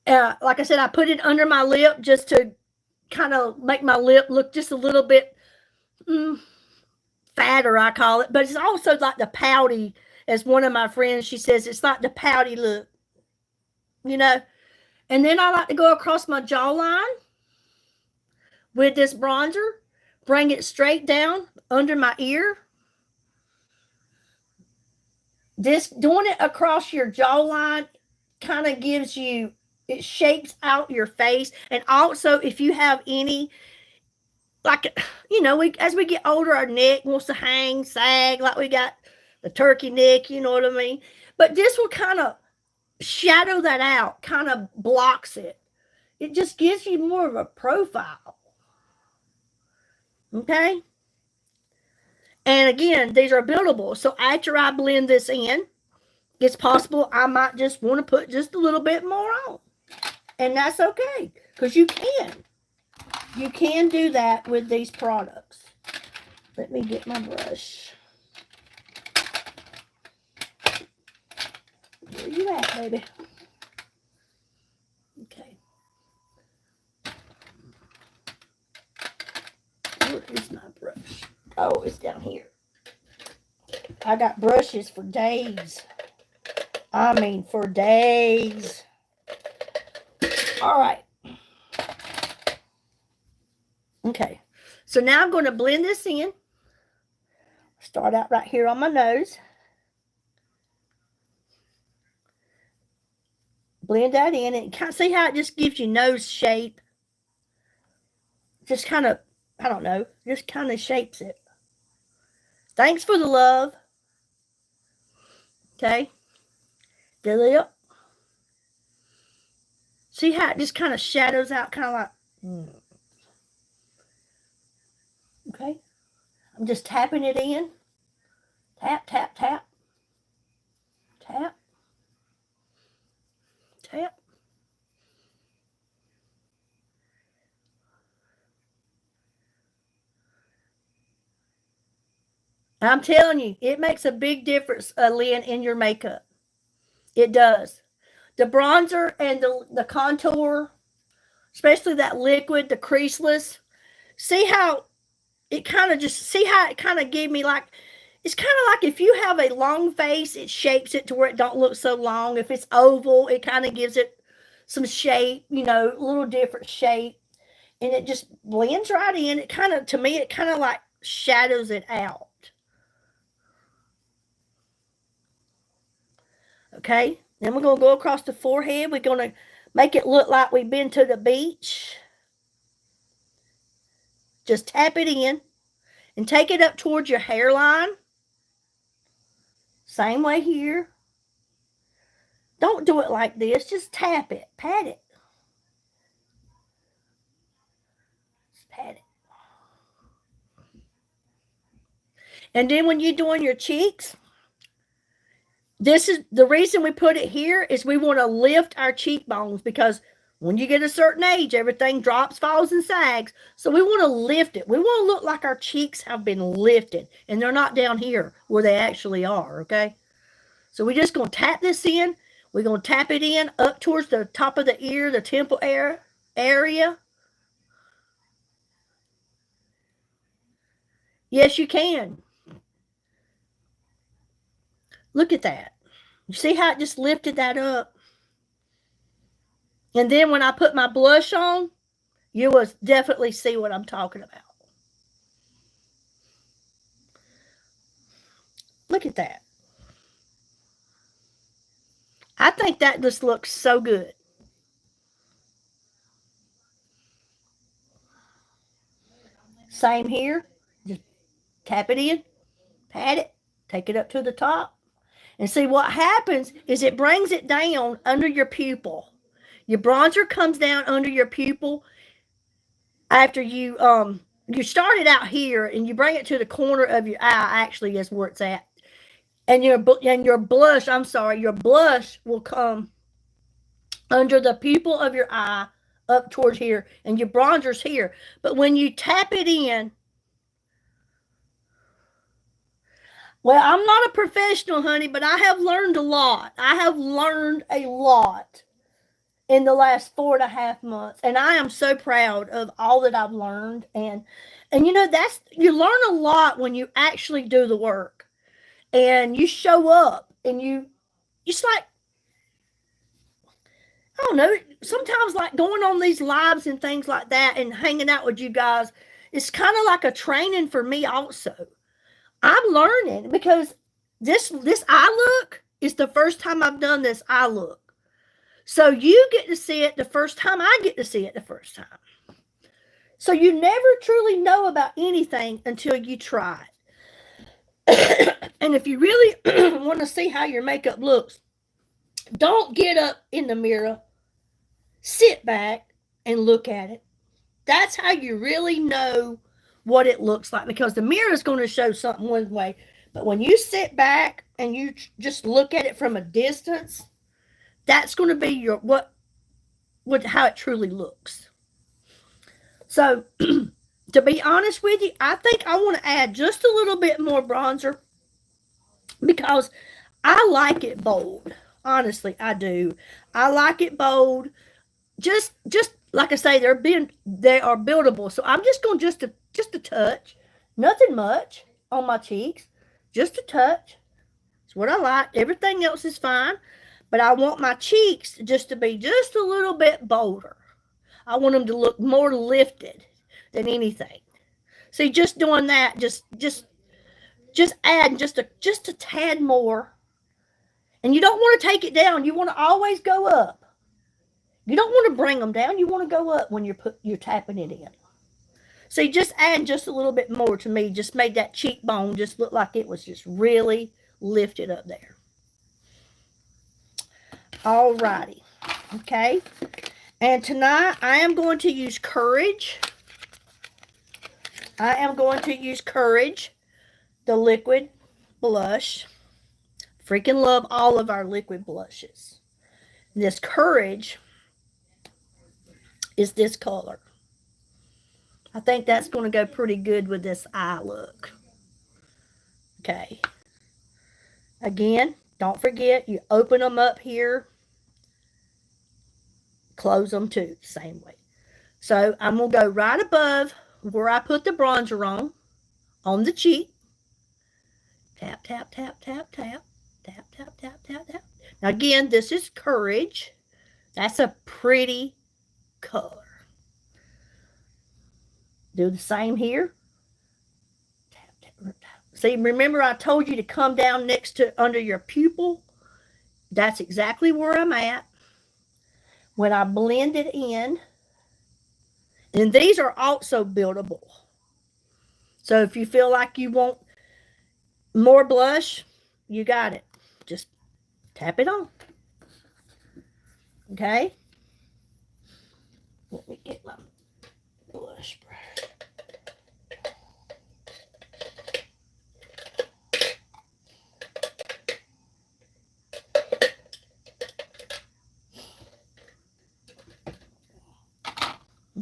like I said, I put it under my lip just to kind of make my lip look just a little bit fatter, I call it. But it's also like the pouty, as one of my friends, she says, it's like the pouty look, you know. And then I like to go across my jawline with this bronzer, bring it straight down under my ear. This doing it across your jawline kind of gives you, it shapes out your face. And also, if you have any, like, you know, as we get older, our neck wants to hang, sag, like we got the turkey neck, you know what I mean? But this will kind of shadow that out, kind of blocks it. It just gives you more of a profile. Okay? And again, these are buildable. So after I blend this in, it's possible I might just want to put just a little bit more on. And that's okay, because you can. You can do that with these products. Let me get my brush. Where you at, baby? Okay. Where is my brush? Oh, it's down here. I got brushes for days. I mean, for days. All right. Okay. So now I'm going to blend this in. Start out right here on my nose. Blend that in, and kind of see how it just gives you nose shape. Just kind of, I don't know, just kind of shapes it. Thanks for the love. Okay. The lip. See how it just kind of shadows out, kind of like, okay. I'm just tapping it in. Tap, tap, tap. Tap. Tap. I'm telling you, it makes a big difference, Lynn, in your makeup. It does. The bronzer and the contour, especially that liquid, the creaseless. See how it kind of gave me like, it's kind of like if you have a long face, it shapes it to where it don't look so long. If it's oval, it kind of gives it some shape, you know, a little different shape. And it just blends right in. It kind of, to me, it kind of like shadows it out. Okay, then we're going to go across the forehead. We're going to make it look like we've been to the beach. Just tap it in and take it up towards your hairline. Same way here. Don't do it like this. Just tap it. Pat it. Just pat it. And then when you're doing your cheeks, this is the reason we put it here is we want to lift our cheekbones because when you get a certain age, everything drops, falls, and sags. So we want to lift it. We want to look like our cheeks have been lifted and they're not down here where they actually are, okay? So we're just going to tap this in. We're going to tap it in up towards the top of the ear, the temple area. Yes, you can. Look at that. You see how it just lifted that up? And then when I put my blush on, you will definitely see what I'm talking about. Look at that. I think that just looks so good. Same here. Just tap it in, pat it, take it up to the top. And see what happens is it brings it down under your pupil. Your bronzer comes down under your pupil after you start it out here and you bring it to the corner of your eye, actually is where it's at. And your blush, your blush will come under the pupil of your eye up towards here, and your bronzer's here. But when you tap it in, well, I'm not a professional, honey, but I have learned a lot. I have learned a lot in the last 4.5 months, and I am so proud of all that I've learned. And you know, you learn a lot when you actually do the work, and you show up, and it's like, I don't know, sometimes like going on these lives and things like that and hanging out with you guys, it's kind of like a training for me also. I'm learning because this eye look is the first time I've done this eye look. So you get to see it the first time, I get to see it the first time. So you never truly know about anything until you try it. And if you really want to see how your makeup looks, don't get up in the mirror, sit back and look at it. That's how you really know what it looks like, because the mirror is going to show something one way, but when you sit back and you just look at it from a distance, that's going to be your what how it truly looks. So to be honest with you, I think I want to add just a little bit more bronzer because I like it bold. Honestly, I do. I like it bold. Just like I say, they are buildable. So I'm just going just a touch, nothing much on my cheeks, just a touch. It's what I like. Everything else is fine, but I want my cheeks just to be just a little bit bolder. I want them to look more lifted than anything. See, just doing that, just add just a tad more. And you don't want to take it down. You want to always go up. You don't want to bring them down. You want to go up when you're tapping it in. See, just add just a little bit more to me. Just made that cheekbone just look like it was just really lifted up there. Alrighty. Okay. And tonight I am going to use Courage. I am going to use Courage, the liquid blush. Freaking love all of our liquid blushes. This Courage is this color. I think that's going to go pretty good with this eye look. Okay. Again, don't forget, you open them up here, close them too, same way. So I'm going to go right above where I put the bronzer on the cheek. Tap, tap, tap, tap, tap, tap, tap, tap, tap, tap. Now again, this is Courage. That's a pretty color. Do the same here. Tap, tap, tap. See, remember I told you to come down next to under your pupil? That's exactly where I'm at. When I blend it in, and these are also buildable. So if you feel like you want more blush, you got it. Just tap it on. Okay? Let me get my blush brush.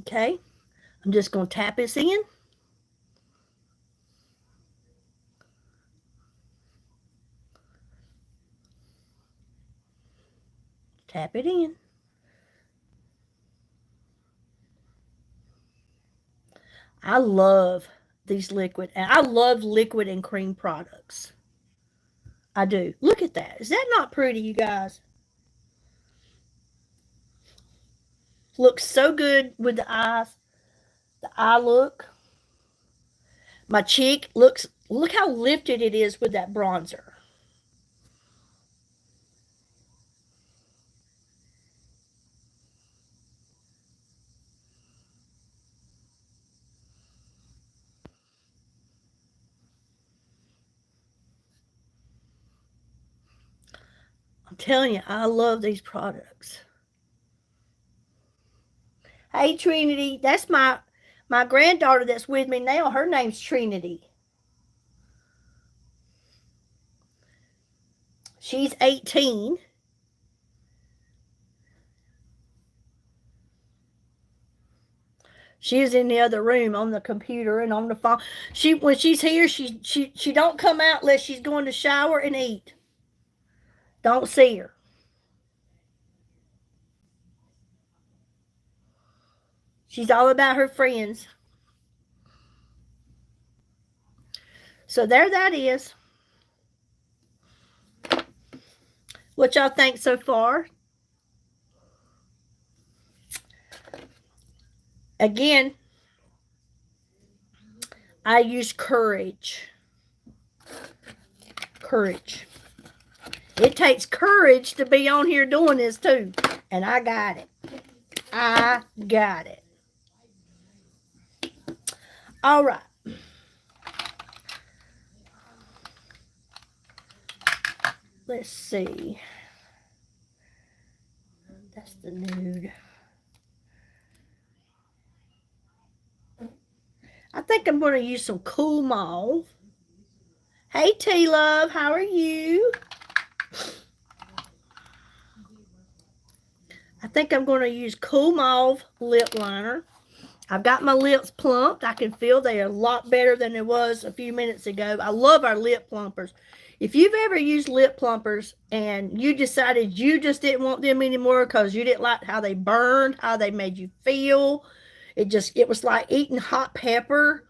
Okay. I'm just going to tap this in. Tap it in. I love these liquid, and I love liquid and cream products. I do. Look at that. Is that not pretty, you guys? Looks so good with the eyes. The eye look. My cheek looks, look how lifted it is with that bronzer. I'm telling you, I love these products. Hey, Trinity. That's my granddaughter that's with me now. Her name's Trinity. She's 18. She's in the other room on the computer and on the phone. When she's here, she don't come out unless she's going to shower and eat. Don't see her. She's all about her friends. So there that is. What y'all think so far? Again, I use courage. Courage. It takes courage to be on here doing this too. And I got it. I got it. All right. Let's see. That's the nude. I think I'm going to use some Cool Mauve. Hey, T-Love, how are you? I think I'm going to use Cool Mauve lip liner. I've got my lips plumped. I can feel they are a lot better than it was a few minutes ago. I love our lip plumpers. If you've ever used lip plumpers and you decided you just didn't want them anymore because you didn't like how they burned, how they made you feel, it was like eating hot pepper.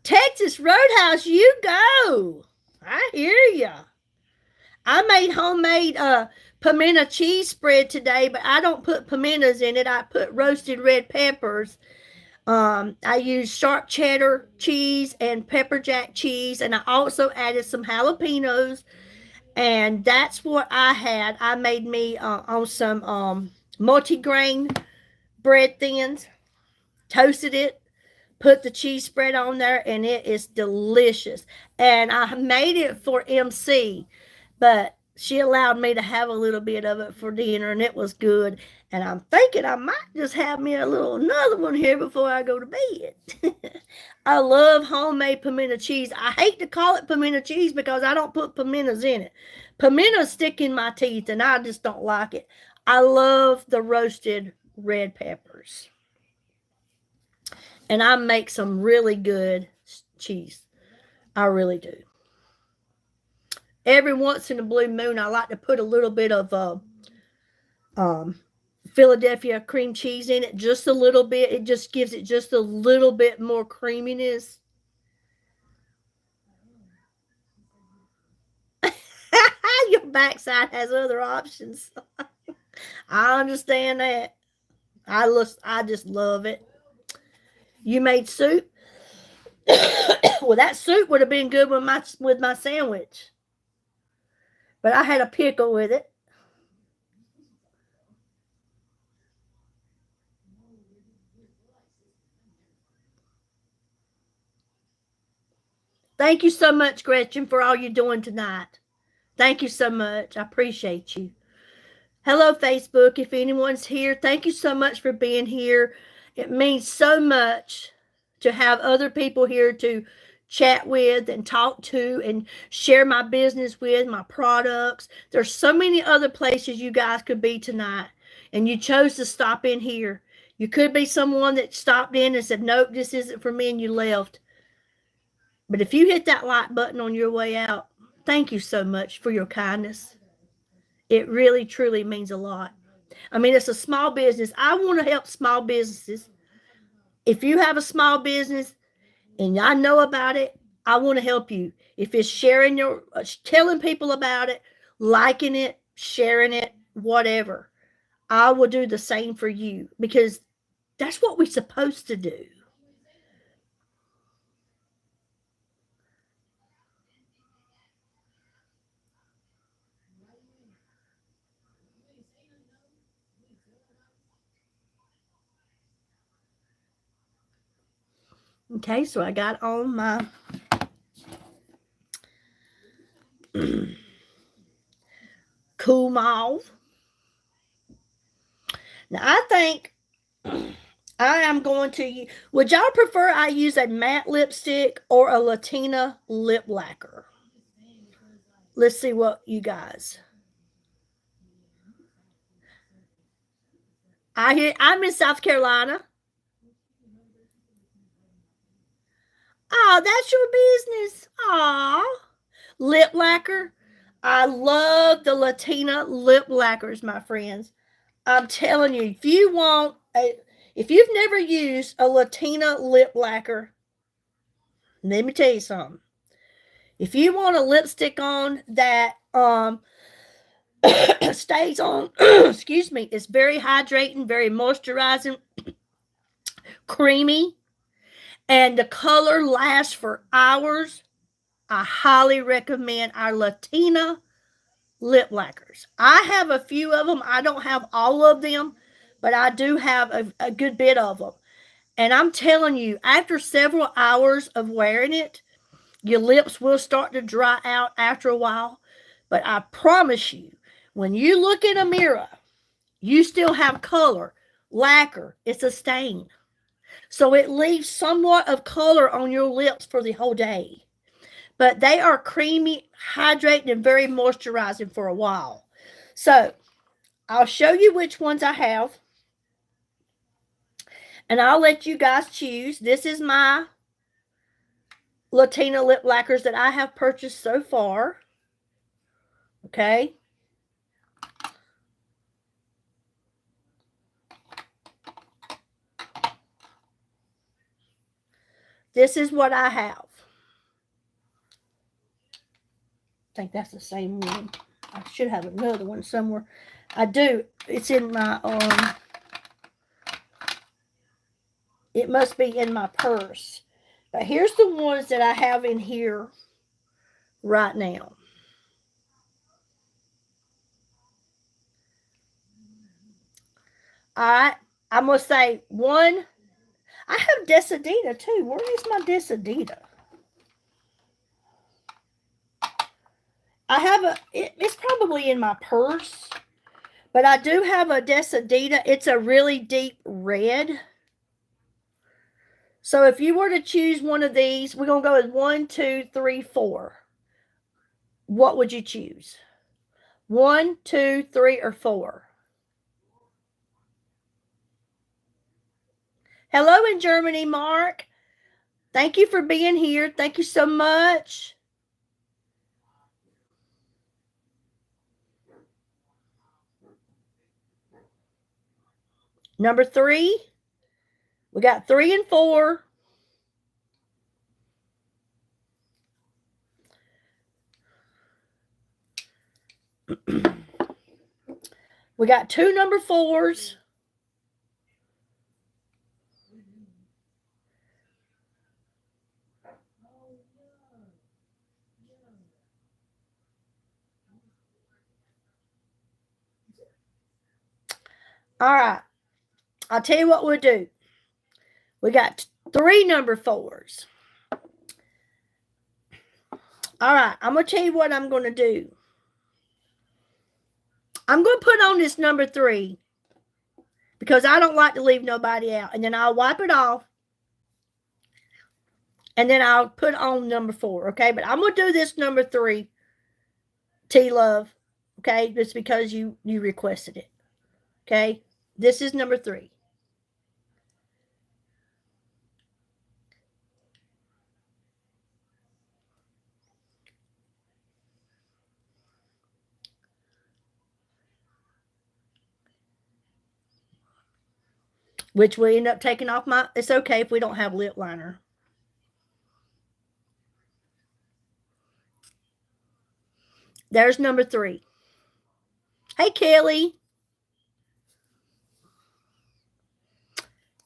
Texas Roadhouse, you go. I hear ya. I made homemade pimento cheese spread today, but I don't put pimentos in it. I put roasted red peppers. I used sharp cheddar cheese and pepper jack cheese, and I also added some jalapenos, and that's what I had. I made me on some multi-grain bread thins, toasted it, put the cheese spread on there, and it is delicious. And I made it for MC, but she allowed me to have a little bit of it for dinner, and it was good. And I'm thinking I might just have me another one here before I go to bed. I love homemade pimento cheese. I hate to call it pimento cheese because I don't put pimentos in it. Pimentos stick in my teeth, and I just don't like it. I love the roasted red peppers. And I make some really good cheese. I really do. Every once in a blue moon, I like to put a little bit of Philadelphia cream cheese in it, just a little bit. It just gives it just a little bit more creaminess. Your backside has other options. I understand that. I just love it. You made soup? Well, that soup would have been good with my sandwich. But I had a pickle with it. Thank you so much, Gretchen, for all you're doing tonight. Thank you so much. I appreciate you. Hello, Facebook. If anyone's here, thank you so much for being here. It means so much to have other people here to chat with and talk to and share my business with, my products. There's so many other places you guys could be tonight. and you chose to stop in here. You could be someone that stopped in and said, nope, this isn't for me, and you left. But if you hit that like button on your way out, thank you so much for your kindness. It really, truly means a lot. I mean, it's a small business. I want to help small businesses. If you have a small business and I know about it, I want to help you. If it's sharing telling people about it, liking it, sharing it, whatever, I will do the same for you, because that's what we're supposed to do. Okay, so I got on my cool mauve. Now, I think I am going to, would y'all prefer I use a matte lipstick or a Latina lip lacquer? Let's see what you guys. I'm in South Carolina. Oh, that's your business. Aw. Lip lacquer. I love the Latina lip lacquers, my friends. I'm telling you, if you've never used a Latina lip lacquer, let me tell you something. If you want a lipstick on that stays on, excuse me, it's very hydrating, very moisturizing, creamy, and the color lasts for hours, I highly recommend our Latina lip lacquers. I have a few of them. I don't have all of them, but I do have a good bit of them. And I'm telling you, after several hours of wearing it, your lips will start to dry out after a while. But I promise you, when you look in a mirror, you still have color. Lacquer, it's a stain. So it leaves somewhat of color on your lips for the whole day. But they are creamy, hydrating, and very moisturizing for a while. So I'll show you which ones I have. And I'll let you guys choose. This is my Latina lip lacquers that I have purchased so far. Okay. This is what I have. I think that's the same one. I should have another one somewhere. I do. It's in my it must be in my purse. But here's the ones that I have in here right now. All right. I'm going to say one. I have Decidita too. Where is my Decidita? I have it's probably in my purse. But I do have a Decidita. It's a really deep red. So if you were to choose one of these, we're going to go with 1, 2, 3, 4. What would you choose? 1, 2, 3, or 4? Hello in Germany, Mark. Thank you for being here. Thank you so much. Number 3. We got 3 and 4. We got 2 number 4s. All right. I'll tell you what we'll do. We got 3 number 4s. All right. I'm going to tell you what I'm going to do. I'm going to put on this number 3 because I don't like to leave nobody out. And then I'll wipe it off. And then I'll put on number 4. Okay. But I'm going to do this number 3. T-Love. Okay. Just because you requested it. Okay, this is number 3. Which we end up taking off my, it's okay if we don't have lip liner. There's number 3. Hey, Kelly.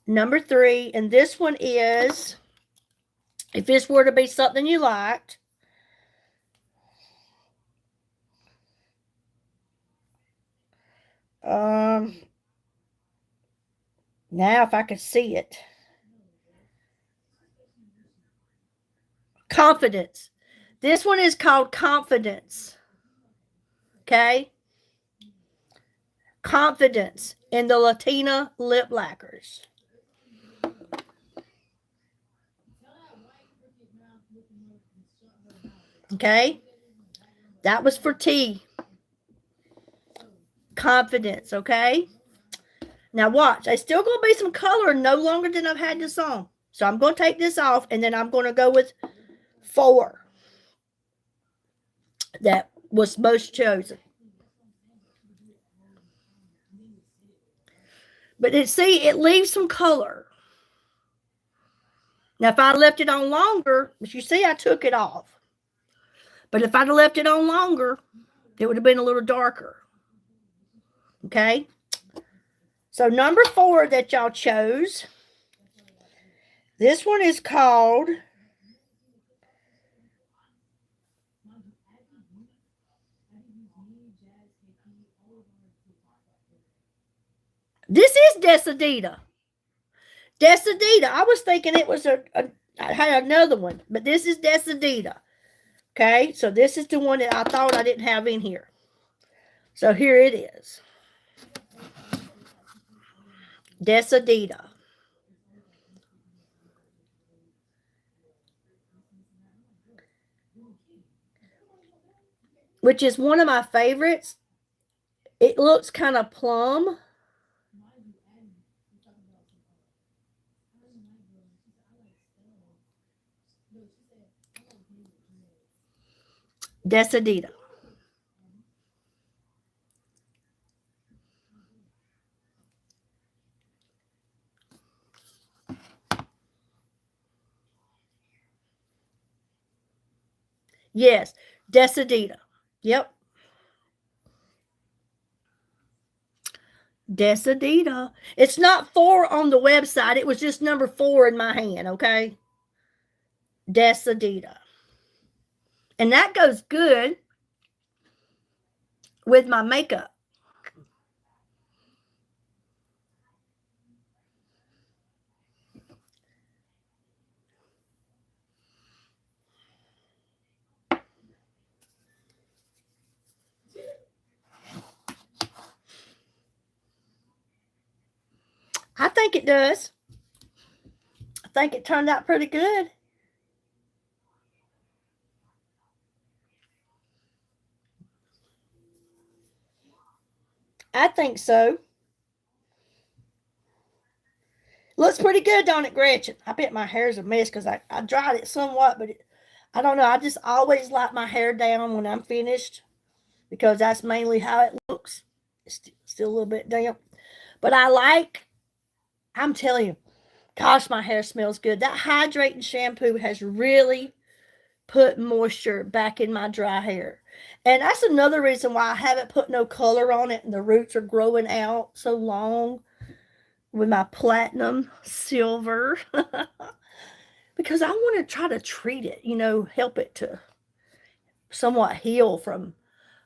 Number 3, and this one is, if this were to be something you liked, now if I could see it. Confidence. This one is called Confidence. Okay? Confidence in the Latina lip lacquers. Okay? That was for T. Confidence, okay? Now watch. There's still going to be some color no longer than I've had this on. So I'm going to take this off, and then I'm going to go with 4. That was most chosen. But see, it leaves some color. Now, if I left it on longer, as you see, I took it off. But if I'd have left it on longer, it would have been a little darker. Okay? So number 4 that y'all chose, this one is called this is Decidita. Decidita. I was thinking it was I had another one, but this is Decidita. Okay, so this is the one that I thought I didn't have in here. So here it is. Decidita. Which is one of my favorites. It looks kind of plum. Decidita. Yes, Decidita. Yep. Decidita. It's not 4 on the website. It was just number 4 in my hand, okay? Decidita. And that goes good with my makeup. I think it does. I think it turned out pretty good. I think so. Looks pretty good, don't it, Gretchen? I bet my hair's a mess because I dried it somewhat, but I don't know. I just always like my hair down when I'm finished because that's mainly how it looks. It's still a little bit damp. But I'm telling you, gosh, my hair smells good. That hydrating shampoo has really put moisture back in my dry hair. And that's another reason why I haven't put no color on it and the roots are growing out so long with my platinum silver. Because I want to try to treat it, help it to somewhat heal from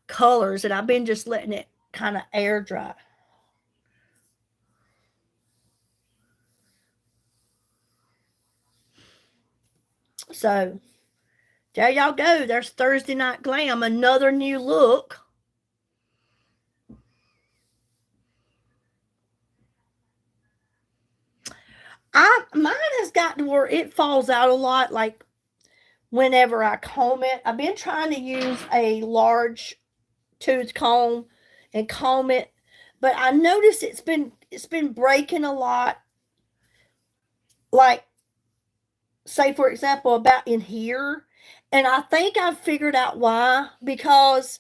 colors. And I've been just letting it kind of air dry. So there y'all go. There's Thursday Night Glam, another new look. Mine has gotten to where it falls out a lot, like whenever I comb it. I've been trying to use a large tooth comb and comb it, but I noticed it's been breaking a lot. Like, say for example, about in here. And I think I've figured out why, because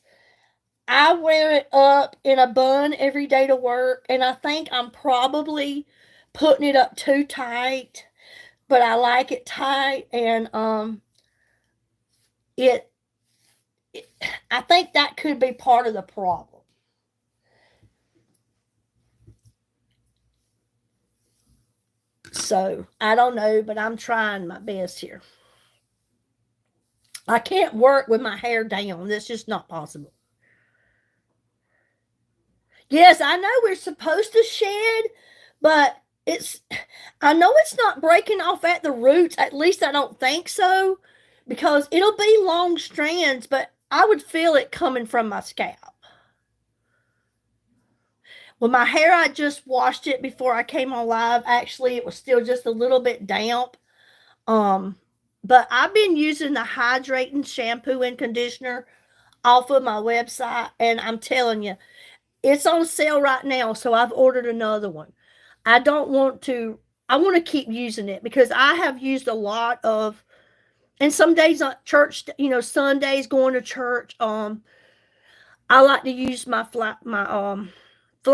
I wear it up in a bun every day to work, and I think I'm probably putting it up too tight, but I like it tight, and it, it I think that could be part of the problem. So I don't know, but I'm trying my best here. I can't work with my hair down. That's just not possible. Yes, I know we're supposed to shed, but I know it's not breaking off at the roots. At least I don't think so, because it'll be long strands, but I would feel it coming from my scalp. Well, my hair, I just washed it before I came on live. Actually, it was still just a little bit damp. Um, but I've been using the hydrating shampoo and conditioner off of my website, and I'm telling you, it's on sale right now, so I've ordered another one. I don't want to, I want to keep using it because I have used a lot of, and some days on church, Sundays going to church, I like to use my flat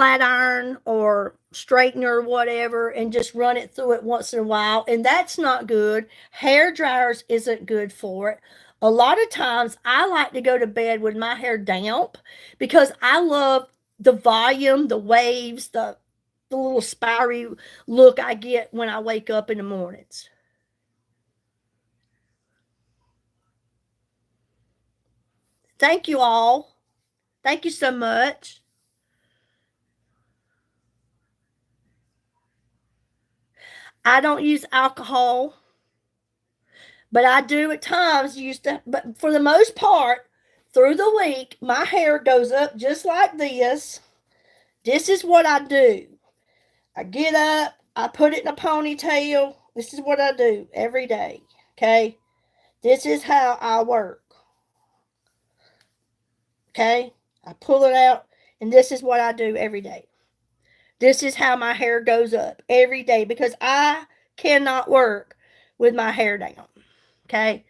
iron or straightener or whatever and just run it through it once in a while, and that's not good. Hair dryers isn't good for it. A lot of times I like to go to bed with my hair damp because I love the volume, the waves, the little spiry look I get when I wake up in the mornings. Thank you all. Thank you so much. I don't use alcohol, but I do at times use to, but for the most part, through the week, my hair goes up just like this. This is what I do. I get up, I put it in a ponytail. This is what I do every day. Okay? This is how I work. Okay? I pull it out, and this is what I do every day. This is how my hair goes up every day because I cannot work with my hair down. Okay?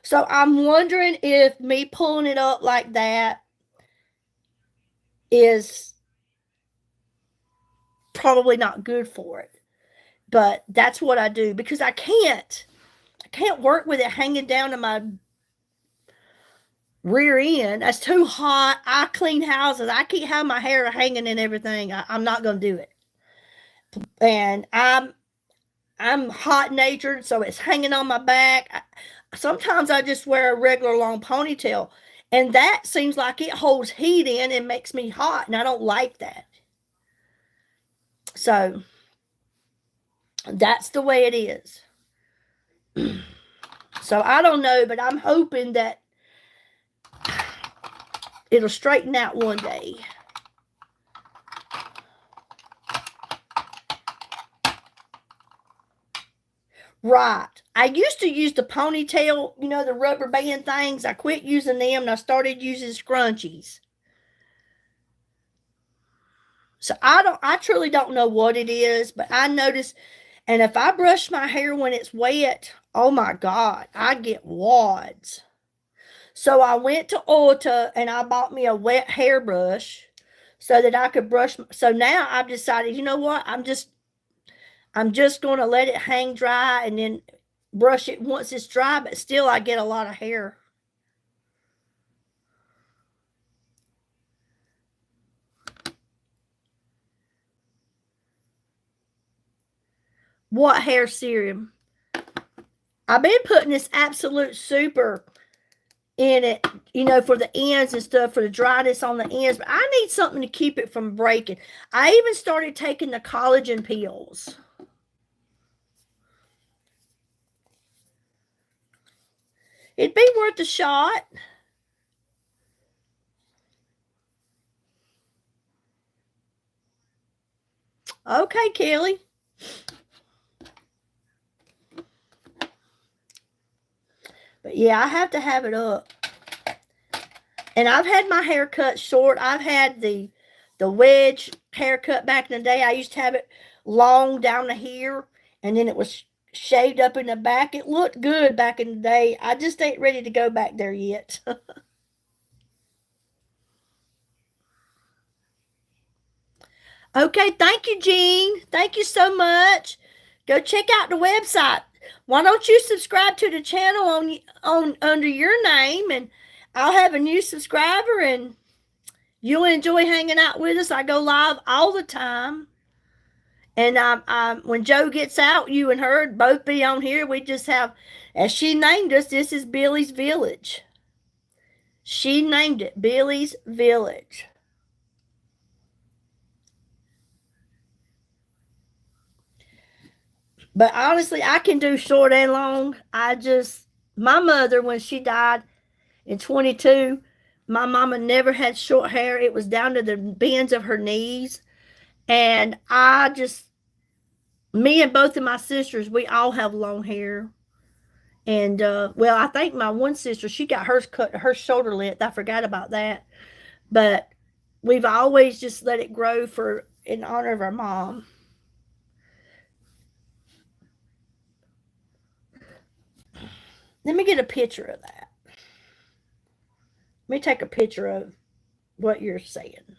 So I'm wondering if me pulling it up like that is probably not good for it. But that's what I do because I can't work with it hanging down to my rear end. That's too hot. I clean houses. I can't have my hair hanging and everything. I'm not going to do it. And I'm hot natured, so it's hanging on my back. Sometimes I just wear a regular long ponytail, and that seems like it holds heat in and makes me hot, and I don't like that. So that's the way it is. So I don't know, but I'm hoping that it'll straighten out one day. Right. I used to use the ponytail, the rubber band things. I quit using them and I started using scrunchies. So I truly don't know what it is, but I notice, and if I brush my hair when it's wet, oh my God, I get wads. So I went to Ulta and I bought me a wet hairbrush so that I could brush. So now I've decided, you know what? I'm just going to let it hang dry and then brush it once it's dry, but still I get a lot of hair. What hair serum? I've been putting this Absolute Super in it, for the ends and stuff, for the dryness on the ends, but I need something to keep it from breaking. I even started taking the collagen pills. It'd be worth a shot. Okay, Kelly. But yeah, I have to have it up. And I've had my hair cut short. I've had the the wedge haircut back in the day. I used to have it long down to here, and then it was shaved up in the back. It looked good back in the day. I just ain't ready to go back there yet. Okay, thank you, Jean. Thank you so much. Go check out the website. Why don't you subscribe to the channel on under your name, and I'll have a new subscriber, and you'll enjoy hanging out with us. I go live all the time. And when Joe gets out, you and her both be on here. We just have, as she named us, this is Billy's Village. She named it Billy's Village. But honestly, I can do short and long. My mother, when she died in 22, my mama never had short hair. It was down to the bends of her knees. And me and both of my sisters, we all have long hair. And, well, I think my one sister, she got hers cut, her shoulder length. I forgot about that. But we've always just let it grow in honor of our mom. Let me get a picture of that. Let me take a picture of what you're saying.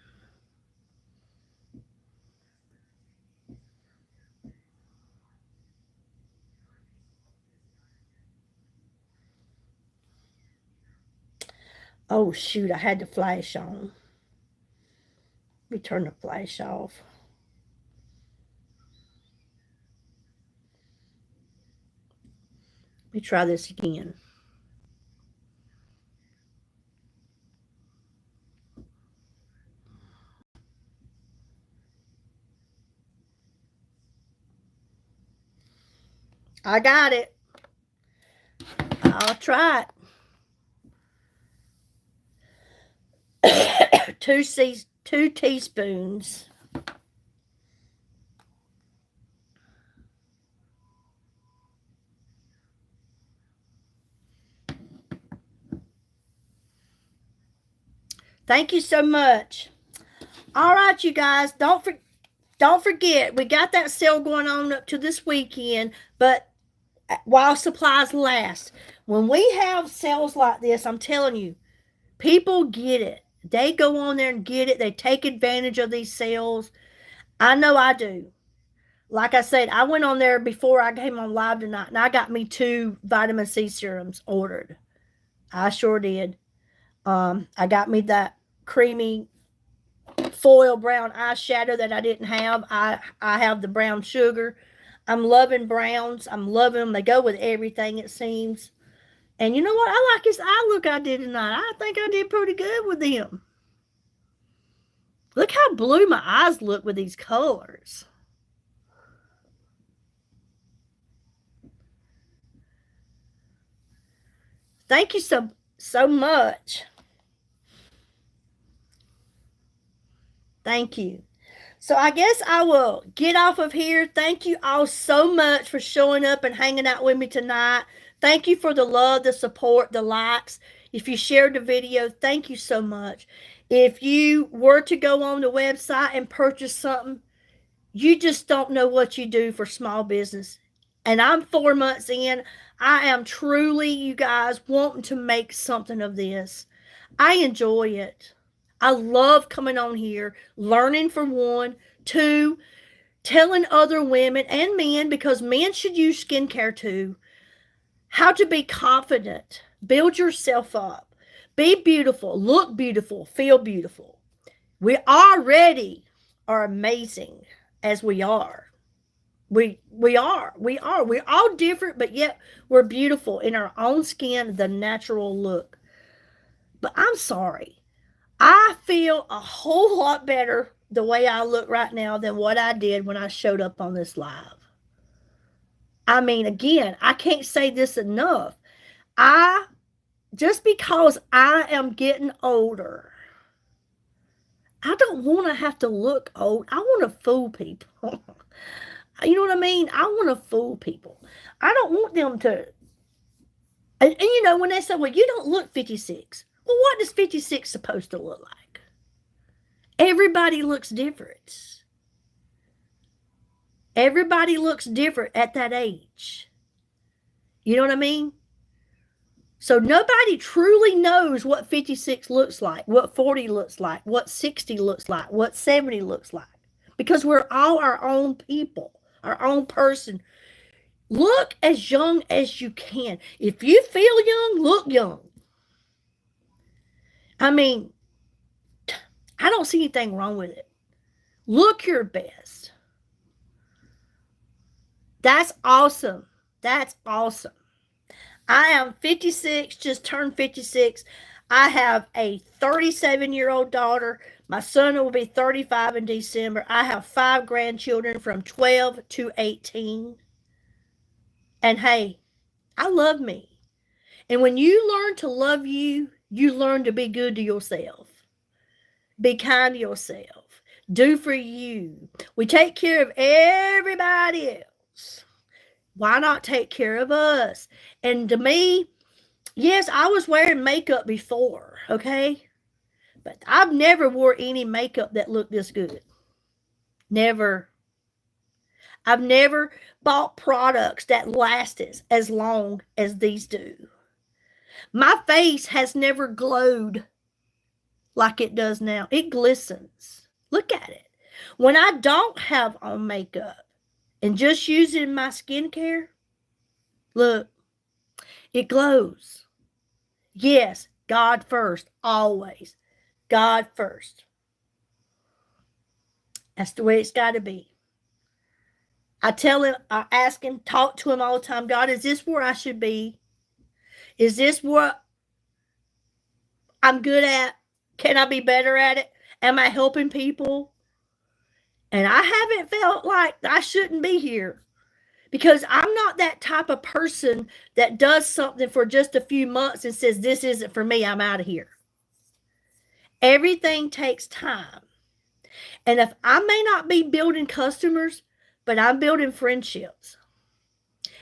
Oh, shoot, I had the flash on. Let me turn the flash off. Let me try this again. I got it. I'll try it. 2 teaspoons. Thank you so much. All right, you guys, don't forget, we got that sale going on up to this weekend, but while supplies last. When we have sales like this, I'm telling you, people get it. They go on there and get it. They take advantage of these sales. I know I do. Like I said, I went on there before I came on live tonight, and I got me 2 vitamin C serums ordered. I sure did. I got me that creamy foil brown eyeshadow that I didn't have. I have the brown sugar. I'm loving browns. I'm loving them. They go with everything, it seems. And you know what? I like this eye look I did tonight. I think I did pretty good with them. Look how blue my eyes look with these colors. Thank you so much. Thank you. So I guess I will get off of here. Thank you all so much for showing up and hanging out with me tonight. Thank you for the love, the support, the likes. If you shared the video, thank you so much. If you were to go on the website and purchase something, you just don't know what you do for small business. And I'm 4 months in. I am truly, you guys, wanting to make something of this. I enjoy it. I love coming on here, learning from 1, 2, telling other women and men, because men should use skincare too, how to be confident, build yourself up, be beautiful, look beautiful, feel beautiful. We already are amazing as we are. We are. We're all different, but yet we're beautiful in our own skin, the natural look. But I'm sorry. I feel a whole lot better the way I look right now than what I did when I showed up on this live. I mean, again, I can't say this enough. Just because I am getting older, I don't want to have to look old. I want to fool people. You know what I mean? I want to fool people. I don't want them to. And you know, when they say, well, you don't look 56. Well, what is 56 supposed to look like? Everybody looks different. Everybody looks different at that age. You know what I mean? So nobody truly knows what 56 looks like, what 40 looks like, what 60 looks like, what 70 looks like. Because we're all our own people, our own person. Look as young as you can. If you feel young, look young. I mean, I don't see anything wrong with it. Look your best. That's awesome. That's awesome. I am 56, just turned 56. I have a 37-year-old daughter. My son will be 35 in December. I have 5 grandchildren from 12 to 18. And hey, I love me. And when you learn to love you, you learn to be good to yourself. Be kind to yourself. Do for you. We take care of everybody else. Why not take care of us? And to me, yes, I was wearing makeup before, okay? But I've never wore any makeup that looked this good. Never. I've never bought products that lasted as long as these do. My face has never glowed like it does now. It glistens. Look at it. When I don't have on makeup and just use it in my skincare, look, it glows. Yes, God first, always. God first. That's the way it's got to be. I tell him, I ask him, talk to him all the time. God, is this where I should be? Is this what I'm good at? Can I be better at it? Am I helping people? And I haven't felt like I shouldn't be here, because I'm not that type of person that does something for just a few months and says, this isn't for me, I'm out of here. Everything takes time. And if I may not be building customers, but I'm building friendships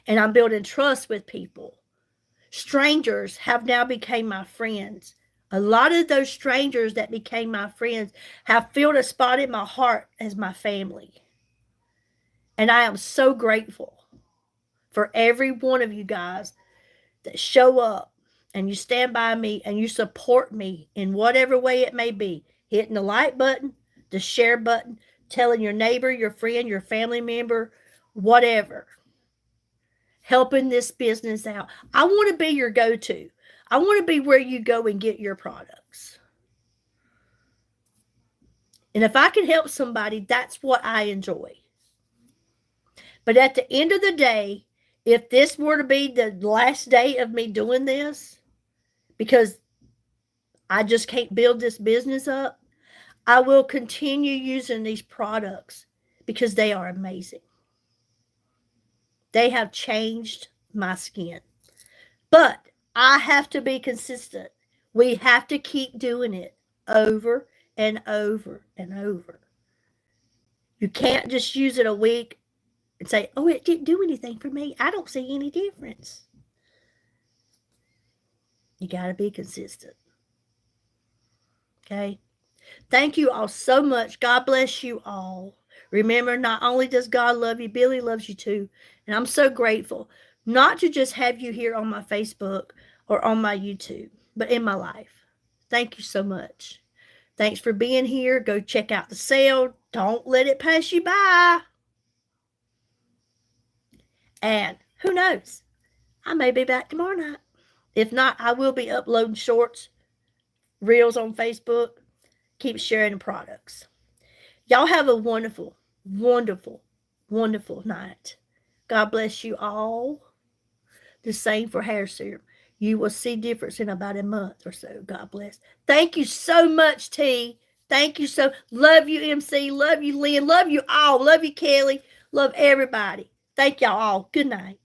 and I'm building trust with people. Strangers have now become my friends. A lot of those strangers that became my friends have filled a spot in my heart as my family. And I am so grateful for every one of you guys that show up and you stand by me and you support me in whatever way it may be. Hitting the like button, the share button, telling your neighbor, your friend, your family member, whatever. Helping this business out. I want to be your go-to. I want to be where you go and get your products. And if I can help somebody, that's what I enjoy. But at the end of the day, if this were to be the last day of me doing this, because I just can't build this business up, I will continue using these products because they are amazing. They have changed my skin. But I have to be consistent. We have to keep doing it over and over and over. You can't just use it a week and say, oh, it didn't do anything for me. I don't see any difference. You got to be consistent. Okay? Thank you all so much. God bless you all. Remember, not only does God love you, Billy loves you too. And I'm so grateful not to just have you here on my Facebook or on my YouTube, but in my life. Thank you so much. Thanks for being here. Go check out the sale. Don't let it pass you by. And who knows? I may be back tomorrow night. If not, I will be uploading shorts, reels on Facebook. Keep sharing the products. Y'all have a wonderful, wonderful, wonderful night. God bless you all. The same for hair serum. You will see difference in about a month or so. God bless. Thank you so much, T. Thank you so. Love you, MC. Love you, Lynn. Love you all. Love you, Kelly. Love everybody. Thank y'all all. Good night.